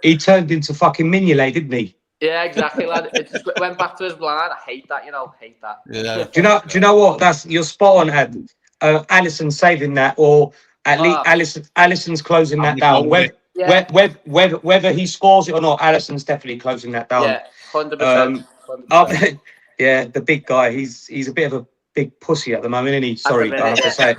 he turned into fucking Mignolet, didn't he? Yeah, exactly, lad. It just went back to his blind. I hate that, hate that. Yeah. Do you know what? You're spot on, Ed. Alisson saving that, or at least Alisson's closing that down. Whether he scores it or not, Alisson's definitely closing that down. Yeah, 100%. Yeah, the big guy. He's a bit of a big pussy at the moment, isn't he? Sorry, I have to say.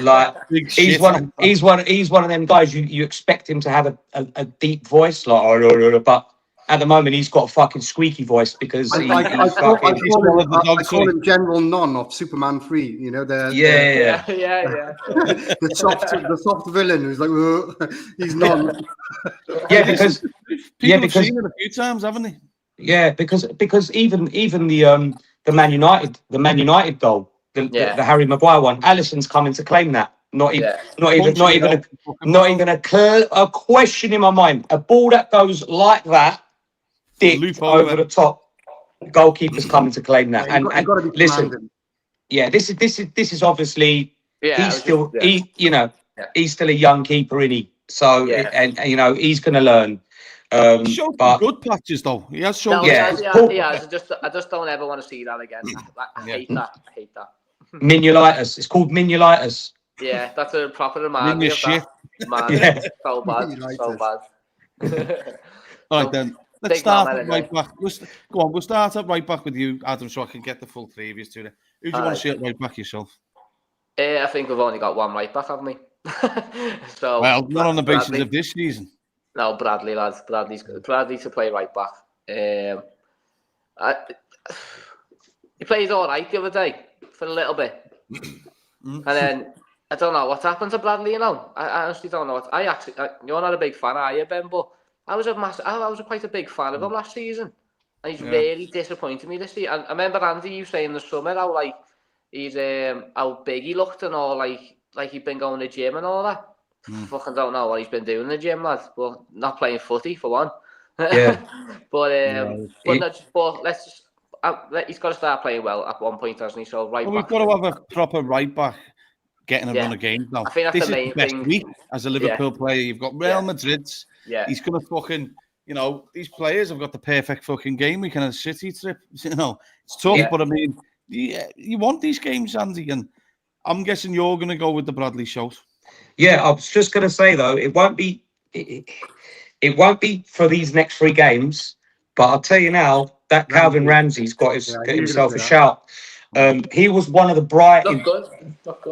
Like he's one of them guys you expect him to have a deep voice, like, but at the moment he's got a fucking squeaky voice because I call him General Non of Superman 3. You know the the soft villain who's like he's Non. Because people have seen it a few times, haven't they? Yeah, because even the Man United goal, the Harry Maguire one, Alisson's coming to claim that. Not even a question in my mind. A ball that goes like that, dipped over the top, goalkeeper's coming to claim that. And listen, this is obviously he's still a young keeper, isn't he? So and he's going to learn. He showed good patches though. He has shown. He has. I just don't ever want to see that again. I hate that. Mignulitis. It's called Mignulitis. Yeah, that's a proper reminder of that. Man, so bad. All right then. Let's start at right back. We'll start at right back with you, Adam, so I can get the full previews to it. Who do you want to see at right back yourself? I think we've only got one right back, haven't we? So not on the basis of this season. No, Bradley, lads. Bradley to play right back. He played all right the other day for a little bit, and then I don't know what's happened to Bradley. I honestly don't know. You're not a big fan, are you, Ben? But I was quite a big fan of him last season, and he's really disappointed me this year. And I remember Andy, you saying in the summer how like he's how big he looked and all like he'd been going to the gym and all that. Fucking don't know what he's been doing in the gym, lads. Well, not playing footy for one. Yeah. but let's just. He's got to start playing well at one point, hasn't he? So we've got to have a proper right back getting a run of games now. I think that's the main thing. Week as a Liverpool player, you've got Real Madrid's. Yeah. He's gonna fucking. These players have got the perfect fucking game week and a City trip. It's tough, but I mean, you want these games, Andy, and I'm guessing you're gonna go with the Bradley shows. Yeah, I was just gonna say though, it won't be for these next 3 games. But I'll tell you now that Calvin Ramsey's got himself a shout. He was one of the bright. Not good.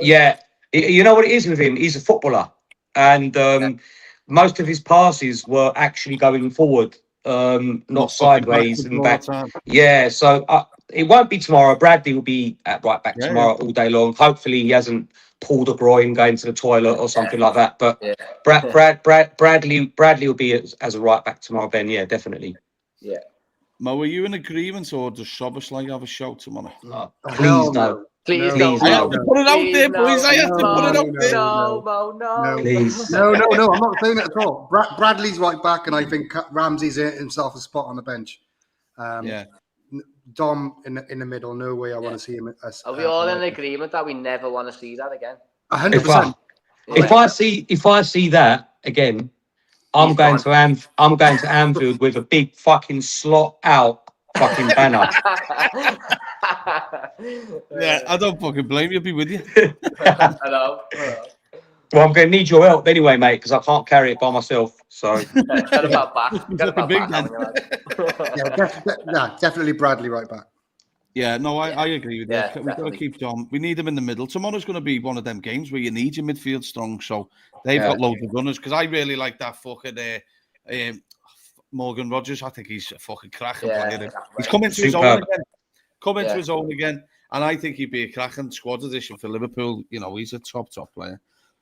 Yeah, You know what it is with him? He's a footballer, and most of his passes were actually going forward, not sideways and back. Yeah, so it won't be tomorrow. Bradley will be at right back tomorrow all day long. Hopefully, he hasn't pulled a groin going to the toilet or something like that. But Bradley will be as a right back tomorrow, Ben. Yeah, definitely. Yeah. Mo, were you in agreement, or does Soboslai have a show tomorrow? No, please no. Please Please, I no. have to put it out there, boys. I have to put it out there. No. Please. No, I'm not saying it at all. Bradley's right back, and I think Ramsey's earned himself a spot on the bench. Dom in the middle. No way I want to see him. Are we all in agreement that we never want to see that again? 100%. If I see that again, I'm going to Anfield with a big fucking slot out fucking banner. Yeah, I don't fucking blame you. I'll be with you. I know. Well, I'm going to need your help anyway, mate, because I can't carry it by myself. So, Get about back. Definitely Bradley right back. Yeah, no, I agree with Yeah, you. We've got to keep Dom. We need him in the middle. Tomorrow's going to be one of them games where you need your midfield strong. So they've got loads of runners, because I really like that fucking Morgan Rogers. I think he's a fucking cracking player. Exactly. He's coming to his own again. To his own again. And I think he'd be a cracking squad addition for Liverpool. You know, he's a top player.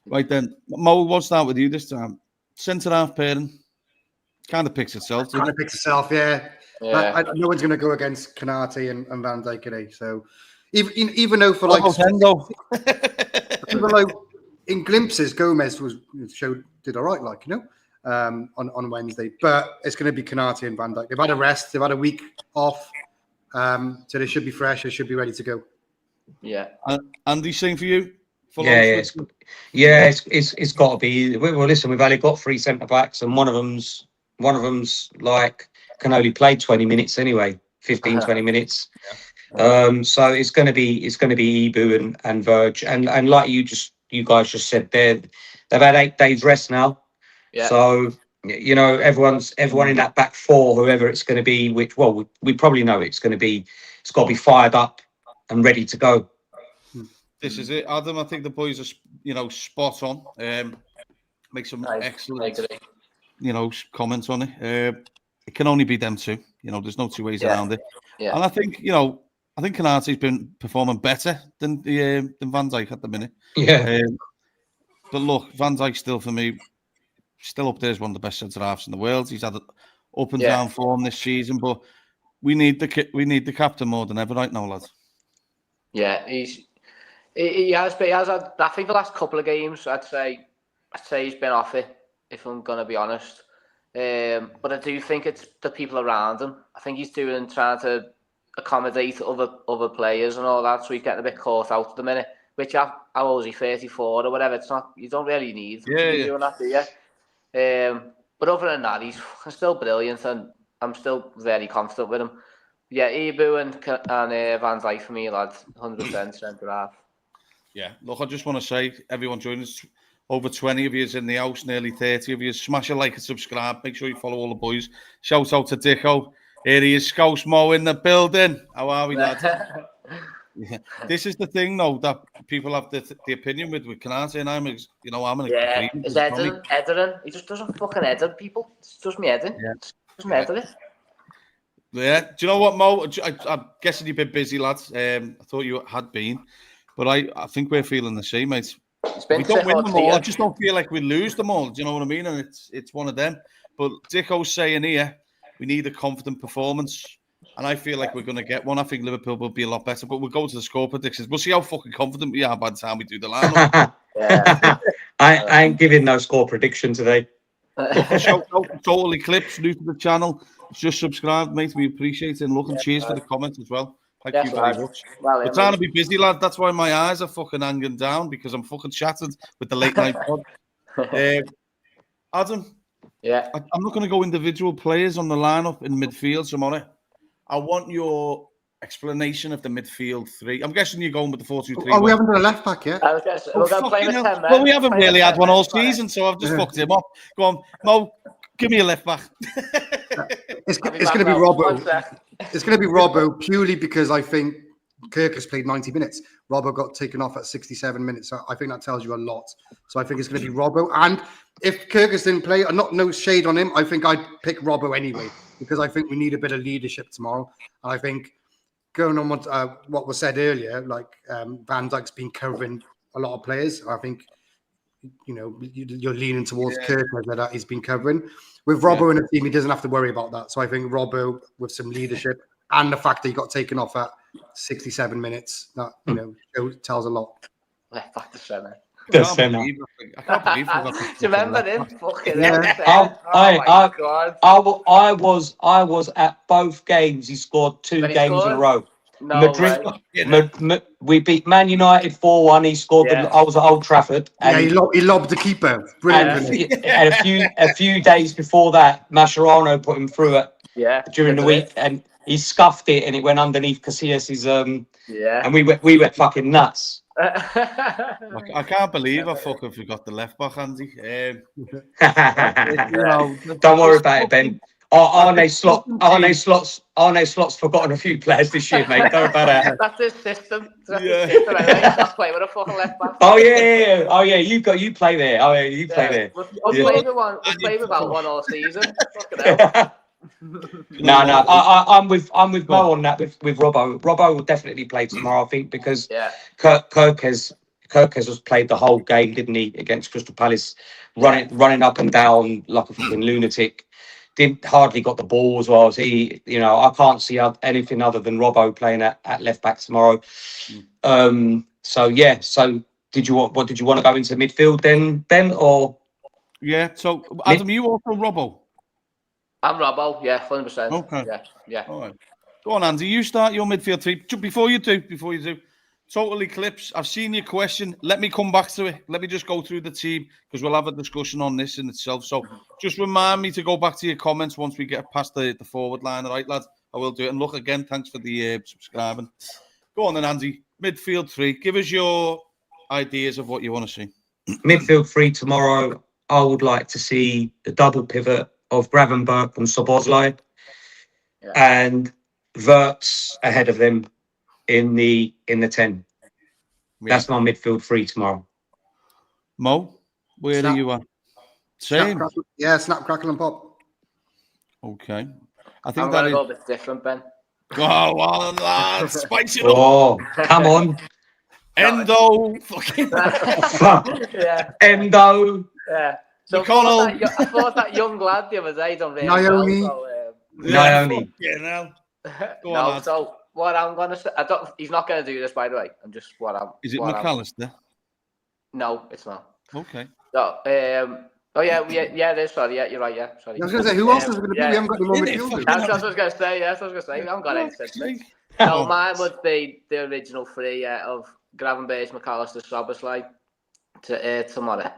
Right then, Mo, what's that with you this time? Centre half pairing. Kind of picks itself. Yeah. No one's going to go against Konate and Van Dijk today. So even though for even though in glimpses Gomez did all right, on Wednesday, but it's going to be Konate and Van Dijk. They've had a rest. They've had a week off, so they should be fresh. They should be ready to go. Yeah. Andy, same for you. It's got to be. Well, listen, we've only got 3 centre backs, and one of them's like can only play 20 minutes anyway, 15, 20 minutes. So it's going to be Ibu and Verge, and like you guys just said, they've had 8 days rest now. Yeah. So everyone in that back four, whoever it's going to be, we probably know it's got to be fired up and ready to go. This is it, Adam. I think the boys are, spot on. Make some excellent, comments on it. It can only be them two. There's no two ways around it. Yeah. And I think, Konate's been performing better than Van Dijk at the minute. Yeah. But look, Van Dijk still for me, still up there as one of the best centre halves in the world. He's had up and down form this season, but we need the captain more than ever right now, lads. Yeah, he has had, I think the last couple of games, I'd say he's been off it, if I'm going to be honest. But I do think it's the people around him. I think he's trying to accommodate other players and all that, so he's getting a bit caught out at the minute. Which how old is he, 34 or whatever? It's not, you don't really need to be doing that, do you? But other than that, he's still brilliant, and I'm still very confident with him. Yeah, Ibu and Van Dijk for me, lads, 100% centre half. Yeah, look, I just want to say, everyone join us. Over 20 of you in the house, nearly 30 of you. Smash a like and subscribe. Make sure you follow all the boys. Shout out to Dicko. Here he is, Scouse Mo in the building. How are we, lads? Yeah. This is the thing, though, that people have the opinion with Konate, and I'm in agreement. Is Edering. He just doesn't fucking edit people. It's just me editing. Yeah. Just me editing. Yeah. Do you know what, Mo? I'm guessing you've been busy, lads. I thought you had been. But I think we're feeling the same, mate. We don't win them all. I just don't feel like we lose them all. Do you know what I mean? And it's one of them. But Dicko's saying here, we need a confident performance. And I feel like we're going to get one. I think Liverpool will be a lot better. But we'll go to the score predictions. We'll see how fucking confident we are by the time we do the lineup. I ain't giving no score prediction today. Shout out to Total Eclipse, new to the channel. Just subscribe, mate. We appreciate it. And look, and cheers for the comments as well. Thank you very much. We're trying to be busy, lad. That's why my eyes are fucking hanging down, because I'm fucking shattered with the late night pod. Adam, I'm not going to go individual players on the lineup in midfield tomorrow. I want your explanation of the midfield three. I'm guessing you're going with the 4-2-3. Oh, we haven't done a left back yet. We're going to play with 10 men. Well, we haven't really had one all season, so I've just fucked him up. Go on, Mo, give me a left back. It's going to be Robbo. It's going to be Robbo purely because I think Kirk has played 90 minutes. Robbo got taken off at 67 minutes. So I think that tells you a lot. So I think it's going to be Robbo. And if Kyrgios didn't play, no shade on him, I think I'd pick Robbo anyway, because I think we need a bit of leadership tomorrow. And I think going on what was said earlier, like Van Dijk's been covering a lot of players. I think, you're leaning towards Kyrgios that he's been covering. With Robbo in the team, he doesn't have to worry about that. So I think Robbo with some leadership and the fact that he got taken off at 67 minutes, that tells a lot. Left back to centre. I can't believe we got Do you remember him? Fucking God. I was at both games. He scored two games in a row. No Madrid, we beat Man United 4-1. He scored. I was at Old Trafford. And, he lobbed the keeper. Brilliant. And a few days before that, Mascherano put him through it. During the week, and he scuffed it, and it went underneath Casillas's. And we went fucking nuts. I can't believe I fucking forgot the left back, Andy. Don't worry about it, Ben. Arne Slot's forgotten a few players this year, mate. Don't worry about that. That's his system. That's play with a fucking left back. Oh yeah. You play there. Oh yeah, you play there. We'll play with about one all season. Fucking hell. No. I'm with Mo on that. With Robbo. Robbo will definitely play tomorrow, I think, because Kyrgios has played the whole game, didn't he, against Crystal Palace, running up and down like a fucking lunatic. Didn't hardly got the ball as well as he. I can't see anything other than Robbo playing at left back tomorrow. So did you want to go into midfield then, Ben, or? Yeah. So Adam, you also Robbo? I'm Robbo, 100%. Okay. Yeah. All right. Go on, Andy. You start your midfield three. Before you do. Totally clips. I've seen your question. Let me come back to it. Let me just go through the team because we'll have a discussion on this in itself. So just remind me to go back to your comments once we get past the forward line. All right, lads? I will do it. And look, again, thanks for the subscribing. Go on then, Andy. Midfield three. Give us your ideas of what you want to see. Midfield three tomorrow. I would like to see the double pivot of Gravenberch and Szoboszlai, and Wirtz ahead of them in the 10. That's my midfield three tomorrow. Mo, where are you at? Same. Snap, crackle, and pop. Okay. I think I'm going to go a bit different, Ben. Oh, well, lads, spice it up. Oh, come on. Endo. Fucking. Endo. Yeah. So I thought that young lad the other day done really Naomi. Naomi. Yeah, Go on, so what I'm going to say, he's not going to do this, by the way. Is it McAllister? No, it's not. Okay. So, it is. Sorry, you're right. Yeah, sorry. I was going to say, who else is going to be? We haven't got any more midfielders. That's what I was going to say. I haven't got anything. No, mine would be the original three of Gravenberch, McAllister, Szoboszlai tomorrow.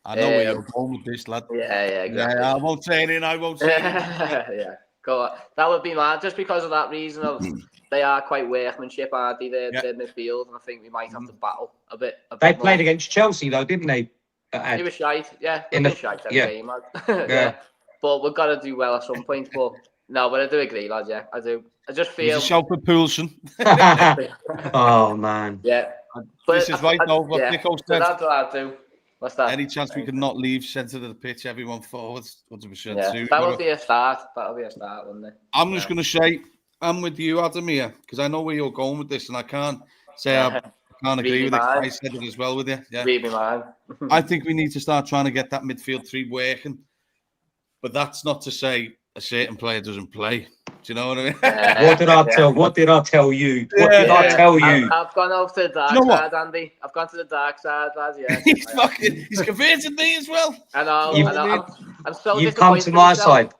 I know where you're going with this, lad. Yeah, exactly. Yeah, I won't say anything. Yeah, go on. That would be mine, just because of that reason of they are quite workmanship, aren't they? They're midfield, and I think we might have to battle a bit. They played against Chelsea, though, didn't they? He was shite, game, yeah. But we've got to do well at some point. But I do agree, lads. Yeah, I do. I just feel. It's a shout for Poulsen. Oh man. Yeah. This is right though. What Nico said. That's what I do. What's that? Any chance we could not leave centre of the pitch, everyone forwards, 100%. Yeah, that would be a start. That'll be a start, wouldn't it? I'm just going to say, I'm with you, Adam, here, because I know where you're going with this, and I can't say I can't agree with it. I said it as well with you. Yeah. Read me mind. I think we need to start trying to get that midfield three working, but that's not to say a certain player doesn't play. Do you know what I mean? What did I tell? What did I tell you? What did I tell you? I've gone over to the dark side, Andy. I've gone to the dark side, lads. Yeah. He's converted me as well. I know. I'm so You've come to my side.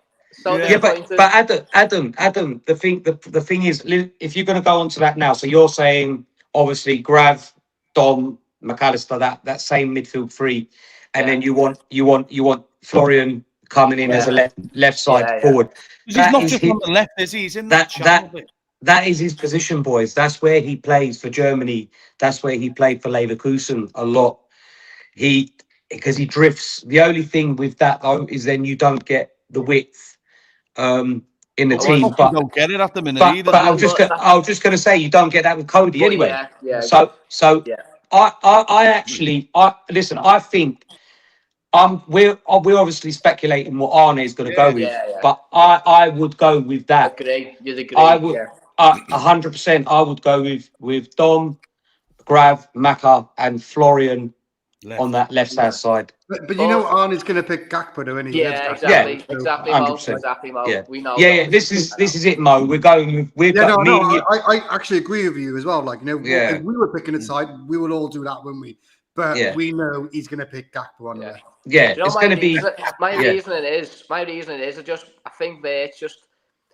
But Adam, the thing is, if you're going to go on to that now, so you're saying obviously Grav, Dom, McAllister, that same midfield three, and then you want Florian coming in as a left side forward. He's not just on the left, is he? He's in that is his position, boys. That's where he plays for Germany. That's where he played for Leverkusen a lot. Because he drifts. The only thing with that though is then you don't get the width in the Well, team. You But don't get it at the minute but, either. but I was just going to say you don't get that with Cody anyway. Yeah. So Yeah. I actually listen. I think we're obviously speculating what Arne is going to go with, Yeah. but I would go with that. You'd agree. I would 100%. I would go with Dom, Grav, Maka, and Florian on that left hand side. But you know, Arne's going to pick Gakpo, though, isn't he? Yeah, exactly. Yeah, Exactly, 100%. Mo. Exactly, Mo. Yeah. We know. Yeah. This is it, Mo. We're going with I actually agree with you as well. Like, if we were picking a side, we would all do that, wouldn't we? But we know he's going to pick Gakpo on the left. Yeah, you know, it's going to be. My reasoning is, I think that it's just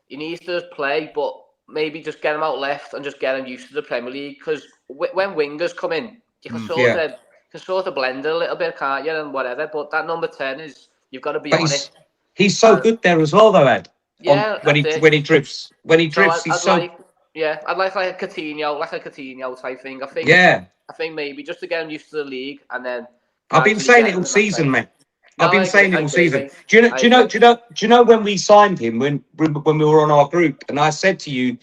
he needs to play, but maybe just get him out left and just get him used to the Premier League. Because when wingers come in, you can sort of blend it a little bit, can't you, and whatever. But that number 10 is you've got to be on it. He's so good there as well, though, Ed. Yeah, when he drifts, he's so. I'd like a Coutinho type thing. I think maybe just to get him used to the league, and then. I've been saying it all season, mate. I've been saying it all season. Do you know when we signed him when we were on our group, and I said to you,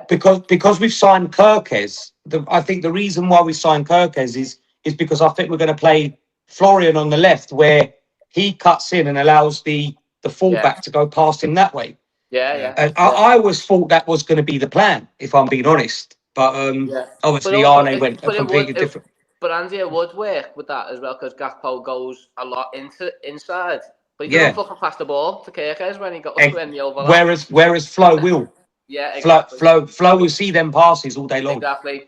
because we've signed Kirkes. I think the reason why we signed Kirkes is because I think we're going to play Florian on the left, where he cuts in and allows the fullback to go past him that way. And I always thought that was going to be the plan, if I'm being honest. But obviously Arne went a completely different. But Andy, it would work with that as well, because Gakpo goes a lot inside. But he doesn't fucking pass the ball to Kirkes when he got up in the overlap. Whereas Flo will. Yeah, exactly. Flo will see them passes all day long.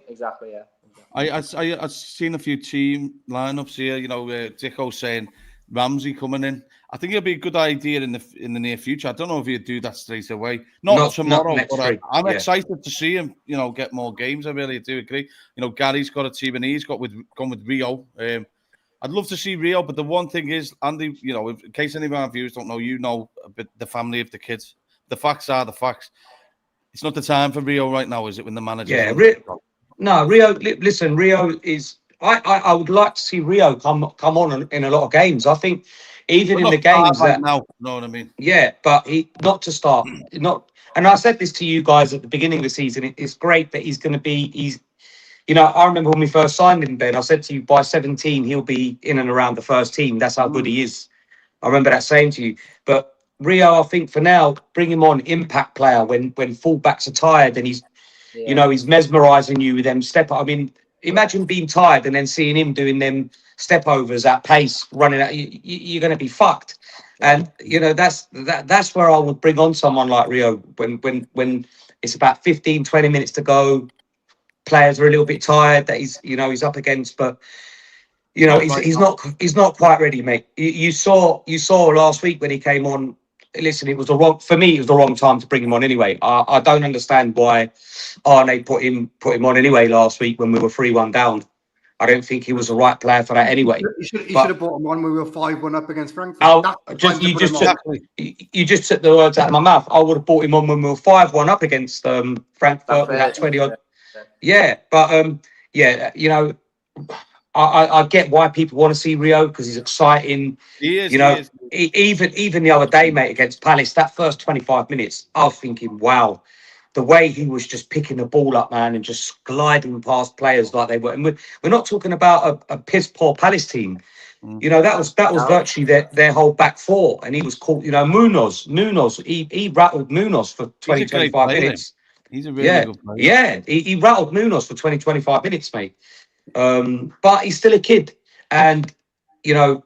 Exactly, yeah. I've seen a few team lineups here. You know, Dicko saying Ramsey coming in. I think it'll be a good idea in the near future. I don't know if he'd do that straight away. Not tomorrow, but I'm excited to see him. You know, get more games. I really do agree. You know, Gary's got a team and he's gone with Rio. I'd love to see Rio, but the one thing is, Andy, you know, in case any of our viewers don't know, you know a bit the family of the kids. The facts are the facts. It's not the time for Rio right now, is it? When the manager, Rio. Listen, Rio is. I would like to see Rio come on in a lot of games. I think even in the games that now, know what I mean? Yeah, but he not to start. And I said this to you guys at the beginning of the season. It's great that he's going to be. You know, I remember when we first signed him, Ben. I said to you, by 17, he'll be in and around the first team. That's how good he is. I remember that saying to you. But Rio, I think for now, bring him on impact player when fullbacks are tired and he's, he's mesmerising you with them step. I mean, imagine being tired and then seeing him doing them step overs at pace, running at you're going to be fucked. And that's where I would bring on someone like Rio when it's about 15, 20 minutes to go. Players are a little bit tired that he's up against, but he's not quite ready, mate. You saw last week when he came on. Listen, it was the wrong time to bring him on anyway. I don't understand why Arne put him on anyway last week when we were 3-1 down. I don't think he was the right player for that anyway. You should have brought him on when we were 5-1 up against Frankfurt. You just took the words out of my mouth. I would have brought him on when we were 5-1 up against Frankfurt with that 20 odd. Yeah, but I get why people want to see Rio because he's exciting. He is. Even the other day, mate, against Palace, that first 25 minutes, I was thinking, wow, the way he was just picking the ball up, man, and just gliding past players like they were. And we're not talking about a piss poor Palace team. That was virtually their whole back four, and he was called. Munoz. He rattled Munoz for 25 minutes. He's a really good player. Yeah, he rattled Munoz for 25 minutes, mate. But he's still a kid. And,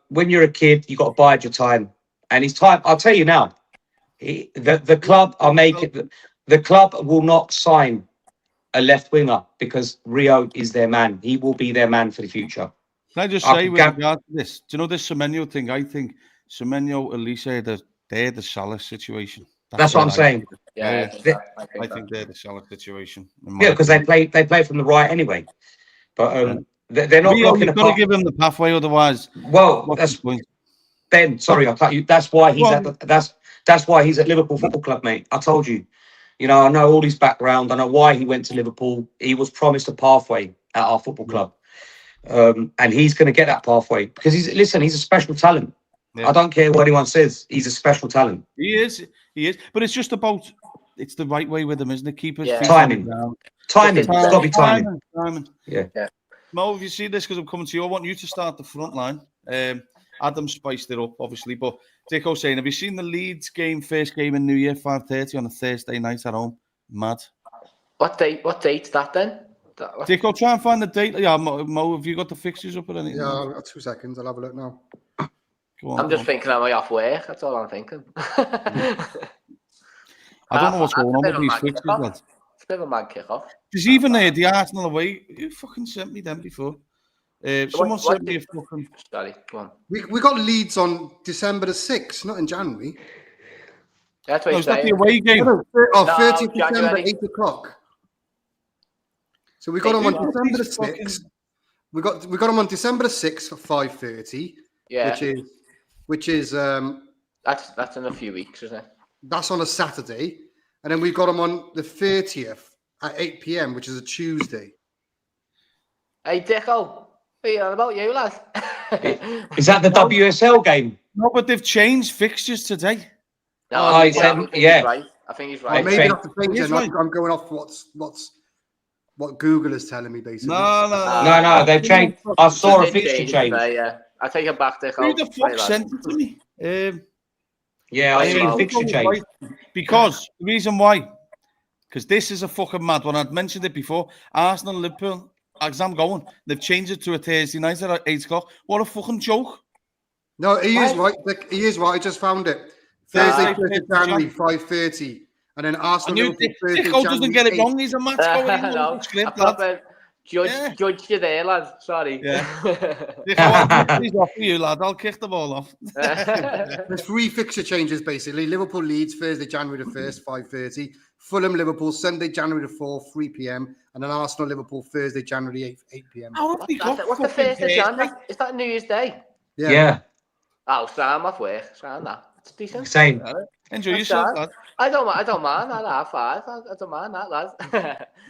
when you're a kid, you've got to bide your time. And his time, I'll tell you now, the club the club will not sign a left winger because Rio is their man. He will be their man for the future. Can I just say with regard to this, do you know this Semenyo thing? I think Semenyo, Elise, they're the Salah situation. That's what I'm saying. I think they're the Salah situation. Yeah, because they play from the right anyway. But they're not blocking. You've got to give him the pathway, otherwise. Well, that's Ben. Sorry, I cut you. That's why he's that's why he's at Liverpool Football Club, mate. I told you. I know all his background. I know why he went to Liverpool. He was promised a pathway at our football club, and he's going to get that pathway because he's a special talent. Yeah. I don't care what anyone says. He's a special talent. He is. He is, but it's just about. It's the right way with him, isn't it? Keep his Yeah. feet on the Timing. ground. Timing. It's got to be timing. Timing. Yeah. Mo, if you see this, because I'm coming to you, I want you to start the front line. Adam spiced it up, obviously, but Dicko's saying, have you seen the Leeds game, first game in New Year, 5:30 on a Thursday night at home? Mad. What date's that then? Dicko, try and find the date. Yeah, Mo, have you got the fixtures up or anything? Yeah, I've got 2 seconds. I'll have a look now. Go on, I'm just thinking, am I off work? That's all I'm thinking. I don't know what's going on with these fixtures, lads. It's a bit of a mad kick-off. There's even the Arsenal away. You fucking sent me them before. Someone sent me a fucking... Sorry, go on. We got Leeds on December the 6th, not in January. That's what No, he's is that saying. the away game? Oh, No, 30th December, January. 8 o'clock. So we got them on December the 6th. We got them on December the 6th for 5:30. Yeah. Which is That's in a few weeks, isn't it? that's on a Saturday. And then we've got them on the 30th at 8 p.m., which is a Tuesday. Hey, Dicko, what are you on about, you lad? Is that the WSL game? No, but they've changed fixtures today. No, Oh, I he said- think yeah. he's right. I think he's Or right. maybe that's the thing. It is Then. right. I'm going off what Google is telling me, basically. No, they've changed. I saw a They fixture changed change. today, yeah. I take it back, Dicko. Who the Sorry, fuck lad. sent it to me? Yeah, I seen a fixture change. Because the reason why, because this is a fucking mad one. I'd mentioned it before. Arsenal, Liverpool, as I'm going, they've changed it to a Thursday night at 8 o'clock. What a fucking joke! No, he is right. He is right. I just found it. Thursday, 1st of January, 5:30, and then I Arsenal. knew Liverpool, Thursday, Dicko doesn't January get it 8th. wrong. He's a match going in No, the script, I lad. proper judged you there, lad. Sorry. Yeah. Dicko, he's off for you, lad. I'll kick the ball off. There's 3 fixture changes basically. Liverpool Leeds Thursday, January the 1st, 5:30. Fulham Liverpool Sunday, January the 4th, 3 p.m. And then Arsenal Liverpool Thursday, January 8th, 8 p.m. How have they got What's the fucking first of January? Is that New Year's Day? Yeah, Oh, so I'm off work. So I'm that. It's decent. same. Enjoy That's yourself, sad. lad. I don't mind. I'll have 5. I don't mind that, lad.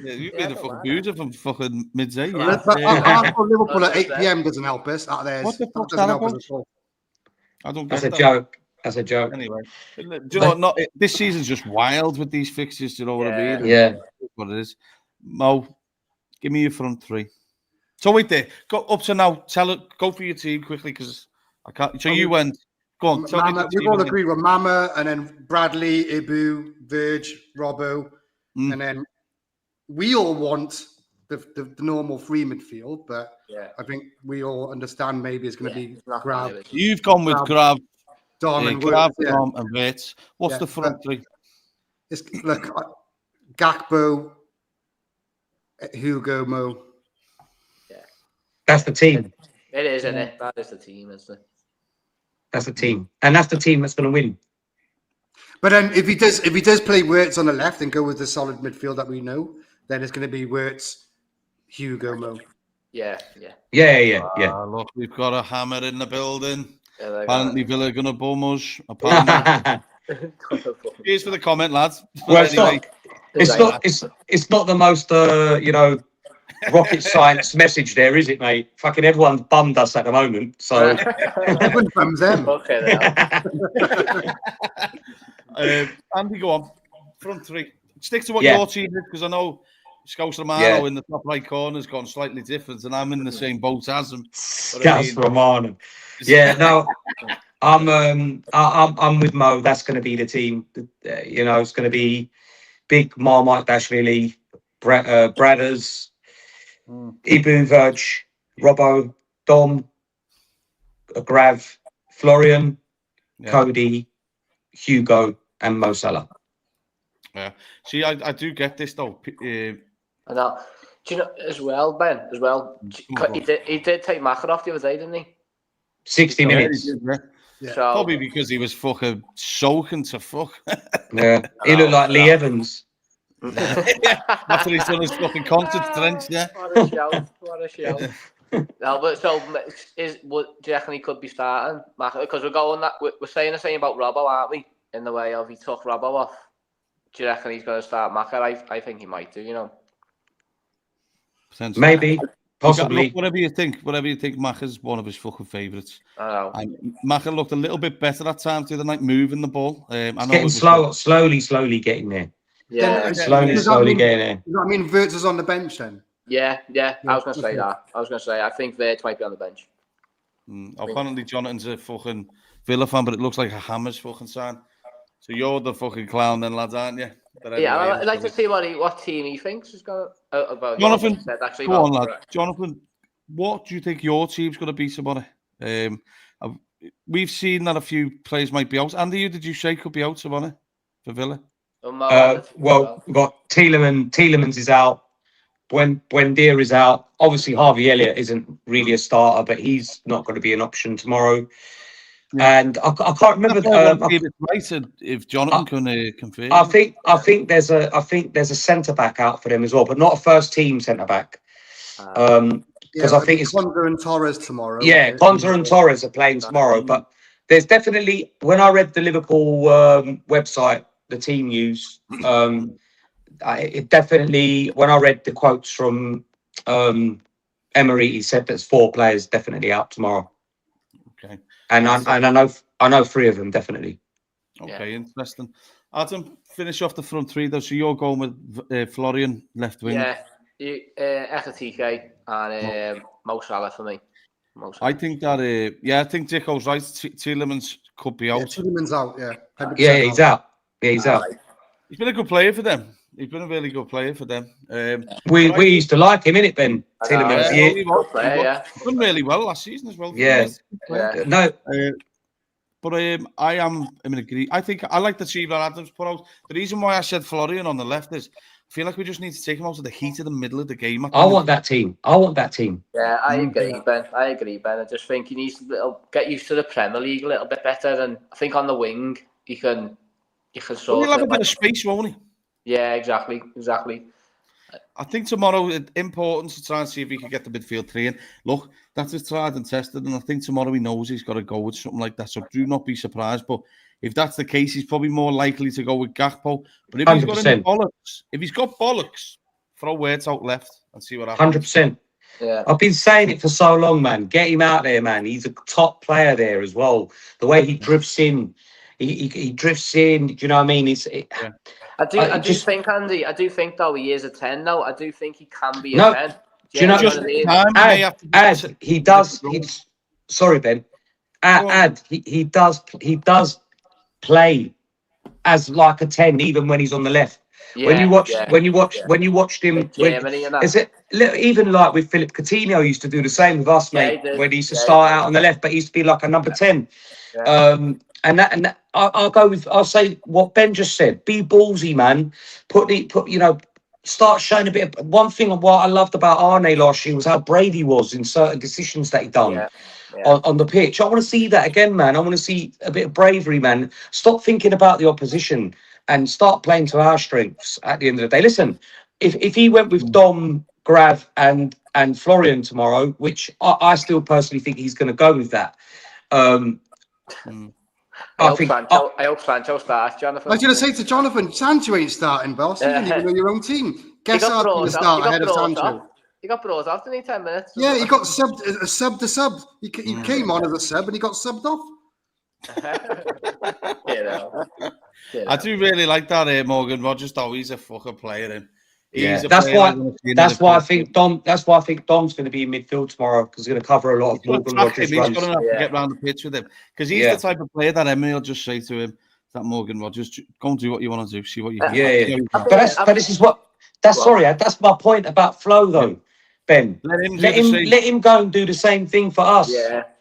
Yeah, you've Yeah, been I a don't fucking mind. boozer from fucking midday. Yeah. But Arsenal Liverpool at 8 100%. p.m. doesn't help us. Out there, What the that fuck's doesn't that help us about? at all. I don't get That's a that. joke. That's a joke. Anyway, do you know what? Not this season's just wild with these fixtures. Do you know what I mean? Yeah. That's what it is. Mo, give me your front 3. So wait there. Go up to now. Go for your team quickly because I can't. So you went. Go on. Tell me Mama, the we've team all again. agreed with Mama, and then Bradley, Ibu, Verge, Robbo, and then we all want the normal free midfield, but Yeah. I think we all understand maybe it's going to be Grab, You've gone with Grab, Dom, and Grab, Wirtz, yeah. Dom, and Wirtz. What's Yeah, the front 3? Look, Gakpo, Hugo, Mo. That's the team. It is, isn't it? That is the team, isn't it? That's the team, and that's the team that's going to win. But then if he does play Wirtz on the left and go with the solid midfield that we know, then it's going to be Wirtz, Hugo, Mo. Yeah. Yeah. Look, we've got a hammer in the building. Yeah, they Apparently, Villa are going to bum us. Apparently. Cheers for the comment, lads. Well, Anyway, it's not the most rocket science message there, is it, mate? Fucking everyone's bummed us at the moment. So Everyone bums them. Okay, Andy, go on. Front 3. Stick to what Yeah. your team is, because I know Scouse Romano in the top right corner has gone slightly different, and I'm in the same boat as him. Scouse Romano. Yeah, no, I'm with Mo. That's going to be the team. It's going to be big Marmite Dashvili, Bradders, Ibu, Verge, Robbo, Dom, Grav, Florian, Cody, Hugo, and Mo Salah. Yeah. See, I do get this though. I know. Do you know as well, Ben? As well, he did take Macher off the other day, didn't he? 60 minutes. Yeah. So, Probably because he was fucking soaking to fuck. Yeah, he looked like Lee Evans. After he's done his fucking concert trench, yeah. What a shout! What a shout! No, but so do you reckon he could be starting Macher? Because we're saying the same about Robbo, aren't we? In the way of he took Robbo off. Do you reckon he's going to start Macher? I think he might do. Maybe, Possibly. Look, whatever you think, Macca's one of his fucking favourites. I know. And Macca looked a little bit better at times the other night, moving the ball. I know Getting slowly getting there. Yeah. Slowly getting there. Does that mean Wirtz is on the bench then? Yeah. I was going to say that. I think Wirtz might be on the bench. Apparently, Jonathan's a fucking Villa fan, but it looks like a Hammers fucking sign. So you're the fucking clown then, lads, aren't you? Yeah, I'd like to see what team he thinks is going to... Jonathan, go on, lad. Jonathan, what do you think your team's going to be tomorrow? We've seen that a few players might be out. Andy, did you say could be out tomorrow for Villa? Well, we've got Tielemans is out. Buendia is out. Obviously, Harvey Elliott isn't really a starter, but he's not going to be an option tomorrow. Yeah. And I can't remember. If Jonathan can confirm, I think there's a centre back out for them as well, but not a first team centre back. Because I think it's Konza and Torres tomorrow. Yeah, Konza and Torres are playing tomorrow. But there's definitely, when I read the Liverpool website, the team news, it definitely, when I read the quotes from Emery, he said there's 4 players definitely out tomorrow. Okay. And I know 3 of them definitely. Okay, interesting. Adam, finish off the front 3 though. So you're going with Florian left wing. Yeah, Ekatike and Mo Salah for me. I think that. I think Dicko's right. Tielemans could be out. Yeah, Tielemans out. Yeah. Yeah, he's out. Yeah, he's out. He's been a good player for them. He's been a really good player for them. We used to like him, innit, Ben? Tielemans. He done really well last season as well. Yeah. No. But I am in agree. I think I like the team that Adams put out. The reason why I said Florian on the left is I feel like we just need to take him out of the heat of the middle of the game. I want that team. Yeah, I agree, Ben. I just think he needs to get used to the Premier League a little bit better. And I think on the wing, he can sort of... He'll have a bit of space, won't he? Yeah, exactly. I think tomorrow it's important to try and see if he can get the midfield 3 in. Look, that's his tried and tested, and I think tomorrow he knows he's got to go with something like that. So do not be surprised. But if that's the case, he's probably more likely to go with Gakpo. But if 100%. He's got bollocks, throw Wirtz out left and see what happens. 100%. Yeah. I've been saying it for so long, man. Get him out there, man. He's a top player there as well. The way he drifts in, he drifts in. Do you know what I mean? I do think, Andy, though he is a 10 now. I do think he can be a 10. Do you know what I mean? Ad, he does. Sorry, Ben. He does play as like a 10, even when he's on the left. Yeah, when you watched him, is it even like with Philip Coutinho used to do the same with us, mate? When he used to start out on the left, but he used to be like a number 10. Yeah. And I'll say what Ben just said. Be ballsy, man. Start showing a bit of... One thing what I loved about Arne last year was how brave he was in certain decisions that he done on the pitch. I want to see that again, man. I want to see a bit of bravery, man. Stop thinking about the opposition and start playing to our strengths at the end of the day. Listen, if he went with Dom, Grav and Florian tomorrow, which I still personally think he's going to go with that. I hope Sancho starts, Jonathan. I was going to say to Jonathan, Sancho ain't starting, boss. You didn't even know your own team. Guess how going to start ahead of Sancho. He got brought off, didn't he, 10 minutes? Yeah, he got subbed, a sub to sub. He came on as a sub and he got subbed off. I do really like that Morgan Rogers, though. He's a fucking player. That's why I think Dom's going to be in midfield tomorrow because he's going to cover a lot of Morgan Rogers runs. He's going to have to get round the pitch with him because he's the type of player that Emery will just say to him, that Morgan Rogers, go and do what you want to do, see what you can. Yeah. But this is what that's my point about Flo though, Ben. Let him go and do the same thing for us.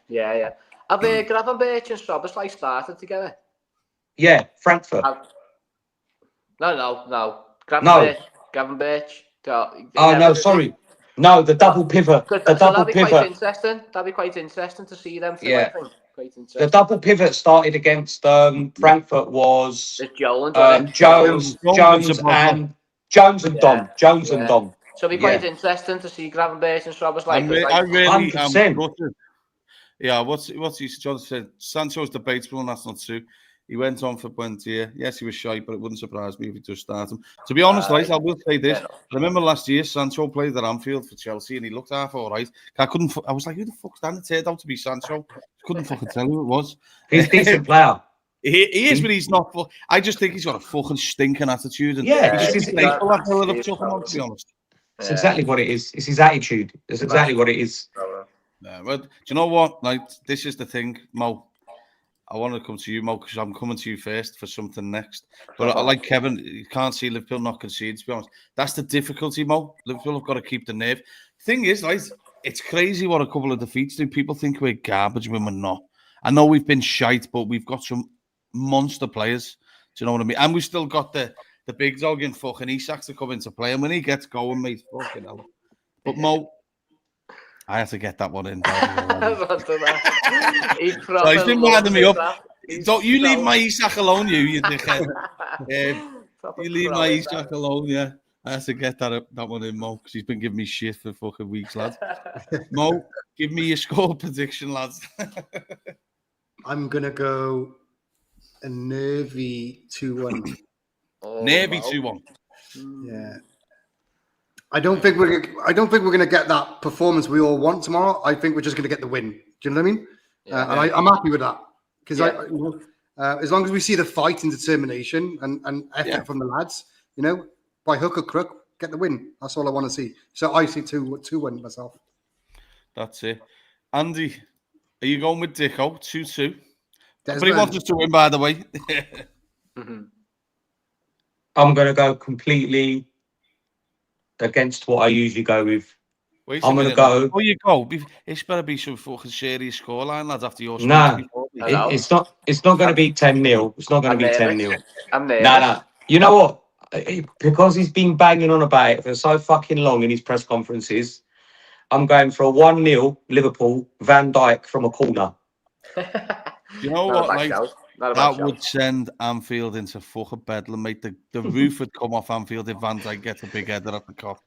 Yeah. Have Gravenberch and Szoboszlai started together? Yeah, Frankfurt. No. Gravenberch. No, sorry. No, the double pivot. That'd be quite interesting to see them. The double pivot started against Frankfurt was Jones and Dom. So it'd be quite interesting to see Gravenberch and Szoboszlai. I really 100%. Yeah, what's John said? Sancho's debatable, and that's not true. He went on for Buendia. Yes, he was shy, but it wouldn't surprise me if he just started him. To be honest, right, I will say this. I remember last year, Sancho played at Anfield for Chelsea, and he looked half all right. I was like, who the fuck's that? It turned out to be Sancho. Couldn't fucking tell who it was. He's a decent player. He is, but he's not. I just think he's got a fucking stinking attitude. And Yeah, he should it's be grateful that Villa have took him on, to be honest. It's exactly what it is. It's his attitude. It's exactly what it is. Yeah, but do you know what? Like, this is the thing, Mo. I want to come to you, Mo, because I'm coming to you first for something next. But I like Kevin. You can't see Liverpool not concede, to be honest. That's the difficulty, Mo. Liverpool have got to keep the nerve. Thing is, like, it's crazy what a couple of defeats do. People think we're garbage when we're not. I know we've been shite, but we've got some monster players. Do you know what I mean? And we've still got the big dog in fucking Isak to come into play. And when he gets going, mate, fucking hell. But Mo, I had to get that one in. So he's been winding me up. Don't you leave my Isak alone, you dickhead. You leave my Isak alone, yeah. I had to get that one in, Mo, because he's been giving me shit for fucking weeks, lads. Mo, give me your score prediction, lads. I'm gonna go a nervy 2-1. Nervy 2-1. Yeah. I don't think we're gonna get that performance we all want tomorrow. I think we're just gonna get the win. Do you know what I mean? And I'm happy with that because as long as we see the fight and determination and effort from the lads, by hook or crook, get the win. That's all I want to see. So I see 2-1 myself. That's it. Andy, are you going with Dicko 2-2? Desmond. But he wants us to win, by the way. I'm going to go completely against what I usually go with. I'm going to go. Before you go, it's better be some fucking serious scoreline, lads, after your speech. Nah, it's not going to be 10-0. It's not going to be 10-0. I'm there. Nah. You know what? Because he's been banging on about it for so fucking long in his press conferences, I'm going for a 1-0 Liverpool, Van Dijk from a corner. You know what, mate? That would send Anfield into fucking bedlam, mate. The roof would come off Anfield if Van Dijk gets a big header at the cop.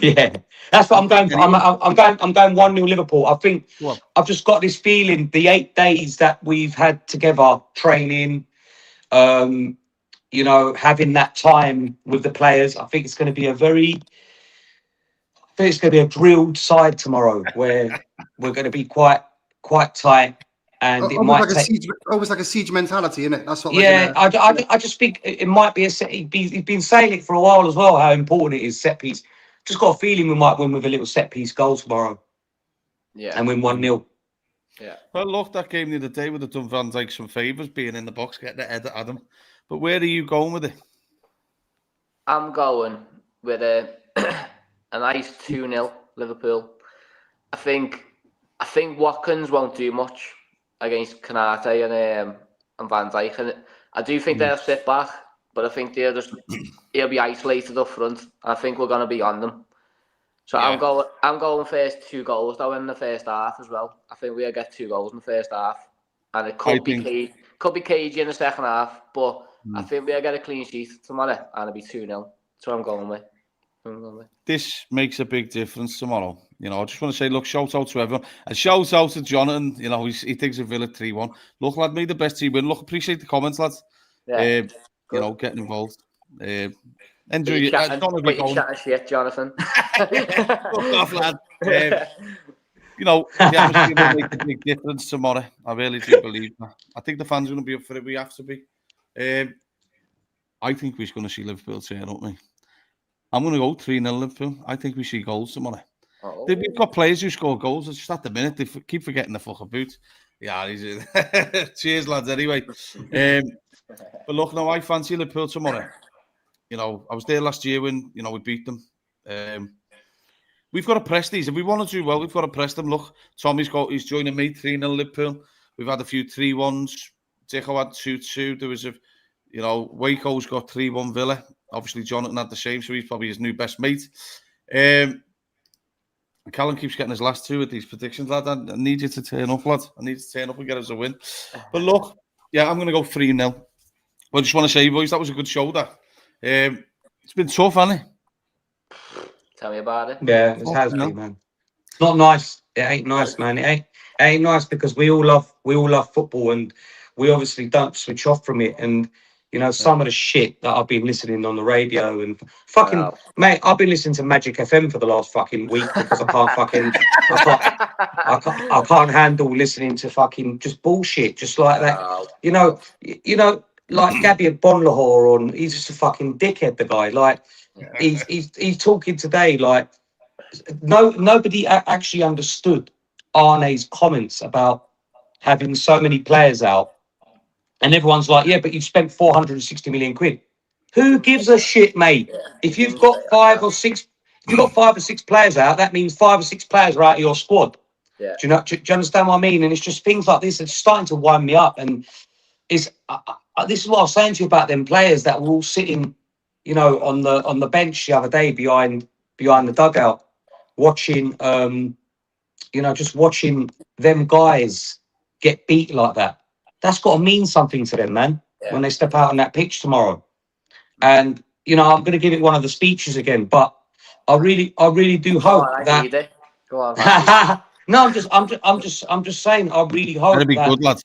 Yeah, that's what I'm going for. I'm going 1-0 Liverpool. I think I've just got this feeling the 8 days that we've had together training, having that time with the players. I think it's going to be a drilled side tomorrow where we're going to be quite tight. And it might almost like a siege mentality, isn't it? That's what. Yeah, I just think it might be a set. He's been saying it for a while as well. How important it is set piece. Just got a feeling we might win with a little set piece goal tomorrow. Yeah, and win 1-0. Yeah. Well, look, that game the other day would have done Van Dijk some favours being in the box, getting the header at him. But where are you going with it? I'm going with a nice 2-0 Liverpool. I think Watkins won't do much against Kanate and Van Dijk, and I do think they'll sit back, but I think he'll be isolated up front. I think we're going to be on them. So I'm going first 2 goals though in the first half as well. I think we'll get 2 goals in the first half, and it could be cagey in the second half, but I think we'll get a clean sheet tomorrow, and it'll be 2-0. So I'm going with. This makes a big difference tomorrow. I just want to say, look, shout out to everyone. And shout out to Jonathan. He thinks of Villa 3-1. Look, lad, made the best team win. Look, appreciate the comments, lads. Yeah, getting involved. Enjoy it. Chatting shit, Jonathan. Fuck off, lad. The atmosphere will make a big difference tomorrow. I really do believe that. I think the fans are going to be up for it. We have to be. I think we're going to see Liverpool turn up, mate. I'm going to go 3-0 Liverpool. I think we see goals tomorrow. We've got players who score goals. It's just at the minute they keep forgetting the fucking boot. Yeah, cheers, lads. Anyway, but look, now I fancy Liverpool tomorrow. I was there last year when we beat them. We've got to press these. If we want to do well, we've got to press them. Look, he's joining me 3-0 Liverpool. We've had a few 3-1s. Dicko had 2-2. There was Waco's got 3-1 Villa. Obviously, Jonathan had the same, so he's probably his new best mate. Callum keeps getting his last 2 with these predictions, lad. I need you to turn up, lad. I need you to turn up and get us a win. But look, I'm going to go 3-0. I just want to say, boys, that was a good show, that. It's been tough, hasn't it? Tell me about it. Yeah, it has been, man. It's not nice. It ain't nice, man. It ain't nice because we all love football, and we obviously don't switch off from it. And you know, some of the shit that I've been listening on the radio and fucking mate, I've been listening to Magic FM for the last fucking week because I can't handle listening to fucking just bullshit, just like that. You know, like Gabby Bonlahor on. He's just a fucking dickhead. The guy, like, he's talking today like nobody actually understood Arne's comments about having so many players out. And everyone's like, yeah, but you've spent 460 million quid. Who gives a shit, mate? If you've got 5 or 6 players out, that means 5 or 6 players are out of your squad. Yeah. Do you understand what I mean? And it's just things like this that's starting to wind me up. And it's this is what I was saying to you about them players that were all sitting, you know, on the bench the other day behind the dugout, watching, you know, just watching them guys get beat like that. That's got to mean something to them, man, when they step out on that pitch tomorrow. And, you know, I'm going to give it one of the speeches again, but I really do hope that. Go on, no, I'm just saying, I really hope That'd be good, lads.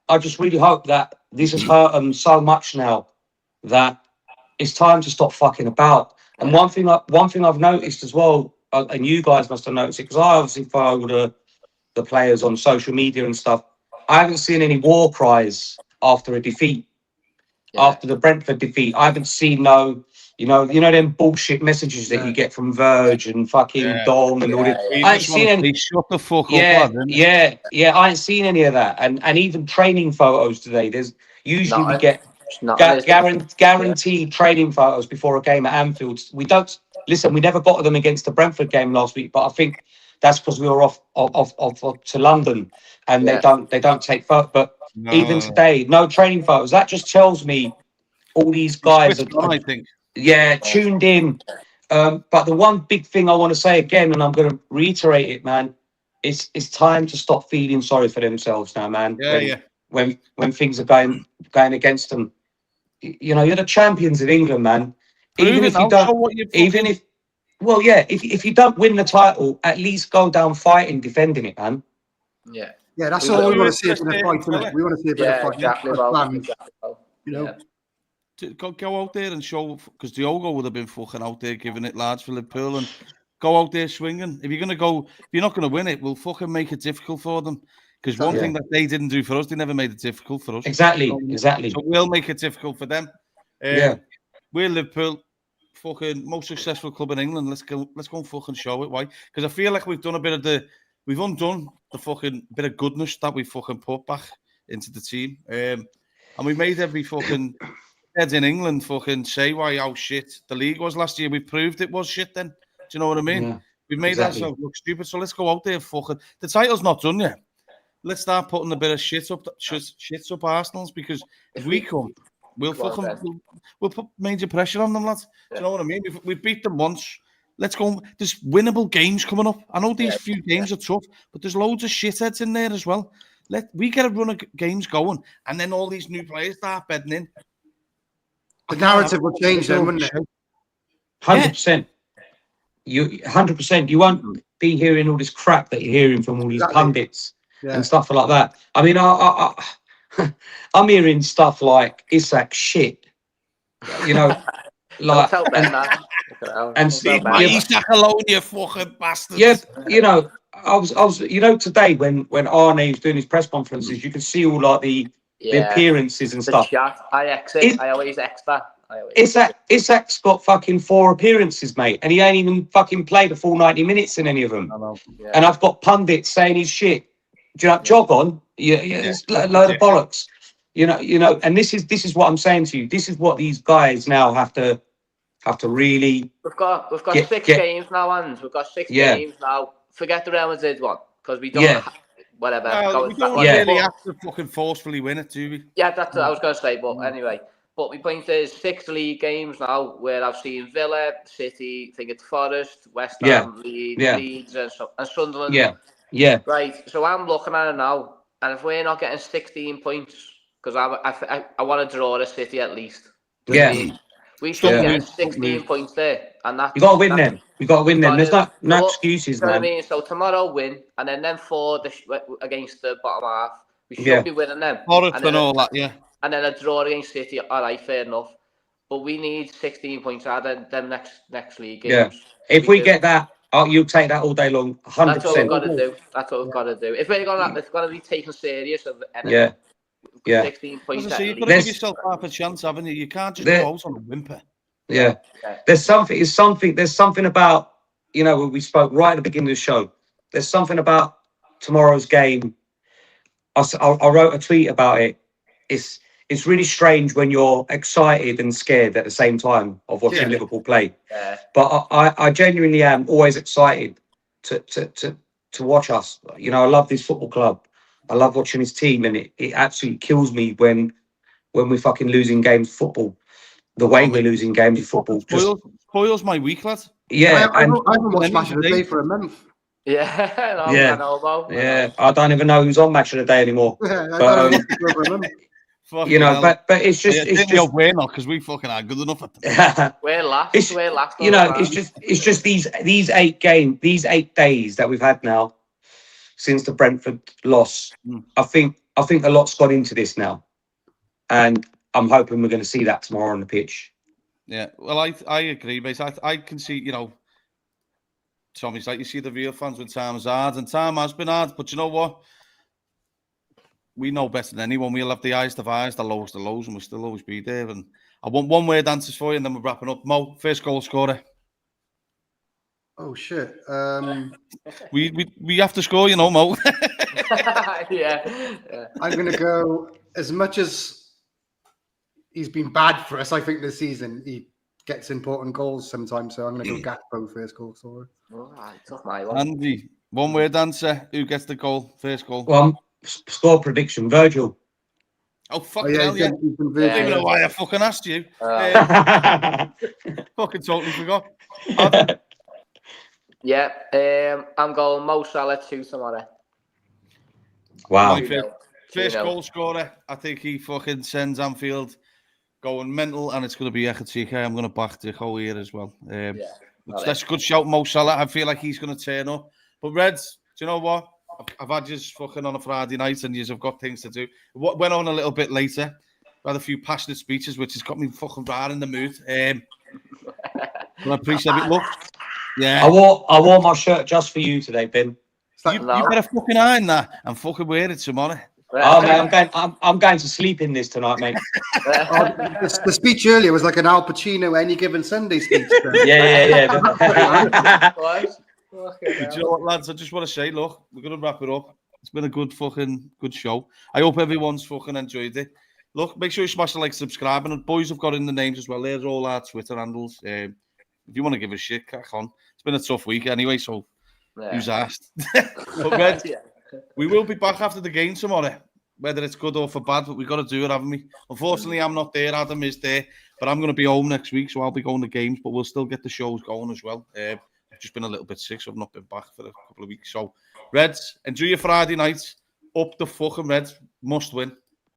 I just really hope that this has hurt them so much now that it's time to stop fucking about. And one thing I've noticed as well, and you guys must have noticed it, because I obviously follow the players on social media and stuff. I haven't seen any war cries after a defeat, after the Brentford defeat. I haven't seen you know them bullshit messages that you get from Verge and fucking Dom and all this. I ain't seen any. Shut the fuck up, lad, yeah. I ain't seen any of that. And even training photos today. There's usually we get guaranteed training photos before a game at Anfield. We don't listen. We never got them against the Brentford game last week, but I think that's because we were off to London, and they don't take photos. But even today, no training photos. That just tells me all these guys I think. Tuned in. But the one big thing I want to say again, and I'm going to reiterate it, man, it's time to stop feeling sorry for themselves now, man. When things are going against them, you know, you're the champions of England, man. Even if you don't, if you don't win the title, at least go down fighting, defending it, man. Yeah, that's all we want to see. A bit of fight, isn't it? We want to see a bit of fight. Exactly. You know. Go out there and show, because Diogo would have been fucking out there giving it large for Liverpool, and go out there swinging. If you're not going to win it, we'll fucking make it difficult for them. Because one thing that they didn't do for us, they never made it difficult for us. Exactly. So we'll make it difficult for them. We're Liverpool, fucking most successful club in England. Let's go and fucking show it. Why? Because I feel like we've undone the fucking bit of goodness that we fucking put back into the team. And we made every fucking heads in England fucking say how shit the league was last year. We proved it was shit then. Do you know what I mean? We've made ourselves look stupid. So let's go out there fucking. The title's not done yet. Let's start putting a bit of shit up Arsenal's, because if we come, we'll put major pressure on them, lads. Do you know what I mean? We beat them once. Let's go. There's winnable games coming up. I know these few games are tough, but there's loads of shitheads in there as well. We get a run of games going, and then all these new players start bedding in. The narrative will change then, wouldn't it? 100%. 100%. You won't be hearing all this crap that you're hearing from all these pundits and stuff like that. I mean, I'm hearing stuff like Isak shit. You know, like Isak alone, you fucking bastard. Yeah, you know, I was, you know, today when Arne was doing his press conferences, you could see all like the appearances and stuff. Chat. I always X that. Isak's got fucking 4 appearances, mate, and he ain't even fucking played a full 90 minutes in any of them. And I've got pundits saying he's shit. Do you know, jog on? It's a load of bollocks. You know, and this is what I'm saying to you. This is what these guys now have to really. We've got 6 games now, and we've got 6 games now. Forget the Real Madrid one, because we don't. Whatever. Well, we don't really have to fucking forcefully win it, do we? Yeah, that's what I was going to say. But anyway, my point is 6 league games now where I've seen Villa, City, I think it's Forest, West Ham, Leeds, and Sunderland. Yeah. Right. So I'm looking at it now, and if we're not getting 16 points, because I want to draw a City at least. We should get 16 points there, and that's you got to win them. You got to win them. There's no excuses, man. I mean, so tomorrow win, and then 4 against the bottom half, We should be winning them. Forest and all that, yeah. And then a draw against City, all right, fair enough. But we need 16 points out of them next league games. Yeah. If we get that, you'll take that all day long. 100%. That's what we've got to do. That's what we've got to do. If we're going to, it's got to be taken serious. Yeah. 16 points. So you've got to give yourself half a chance, haven't you? You can't just go out on a whimper. Yeah. There's something about, you know, when we spoke right at the beginning of the show, there's something about tomorrow's game. I wrote a tweet about it. It's really strange when you're excited and scared at the same time of watching Liverpool play. Yeah. But I genuinely am always excited to watch us. You know, I love this football club. I love watching his team, and it absolutely kills me when we're fucking losing games of football. The way we're losing games of football spoils my week, lad. Yeah, I haven't watched Match of the Day for a month. Yeah, I don't even know who's on Match of the Day anymore. You know, but it's just we're not, because we fucking are good enough at them. We're last. We're last. You know, it's just these 8 days that we've had now since the Brentford loss. I think a lot's gone into this now, and I'm hoping we're going to see that tomorrow on the pitch. Yeah, well, I agree, mate. I can see, you know, Tommy's like, you see the real fans when time's hard, and time has been hard, but you know what? We know better than anyone. We'll have the highest of highs, the lowest of lows, and we'll still always be there. And I want one word answers for you, and then we're wrapping up. Mo, first goal scorer. Oh shit! We have to score, you know, Mo. yeah. I'm gonna go. As much as he's been bad for us, I think this season he gets important goals sometimes. So I'm gonna go Gakpo first goal scorer. All right, tough my one. Andy, one word answer. Who gets the goal? First goal. Well, score prediction, Virgil. Oh, fuck hell, yeah. I don't even know why I fucking asked you. Fucking totally forgot. Yeah, I'm going Mo Salah 2 tomorrow. Wow. First goal scorer. I think he fucking sends Anfield going mental, and it's going to be Ekatike. I'm going to back the whole year as well. That's a good shout, Mo Salah. I feel like he's going to turn up. But Reds, do you know what? I've had you fucking on a Friday night, and you've got things to do. What went on a little bit later? I had a few passionate speeches, which has got me fucking right in the mood. But I appreciate it. Look, yeah. I wore my shirt just for you today, Ben. You better fucking iron that and fucking wear it tomorrow. Oh man, I'm going to sleep in this tonight, mate. The speech earlier was like an Al Pacino any given Sunday speech. Yeah. Do you know what, lads? I just want to say, look, we're going to wrap it up. It's been a good show. I hope everyone's fucking enjoyed it. Look, make sure you smash the like, subscribe, and the boys have got in the names as well. There's all our Twitter handles. If you want to give a shit, crack on. It's been a tough week anyway, so who's asked? But Red, we will be back after the game tomorrow, whether it's good or for bad, but we've got to do it, haven't we? Unfortunately, I'm not there. Adam is there, but I'm going to be home next week, so I'll be going to games, but we'll still get the shows going as well. I've just been a little bit sick, so I've not been back for a couple of weeks. So, Reds, enjoy your Friday night. Up the fucking Reds. Must win.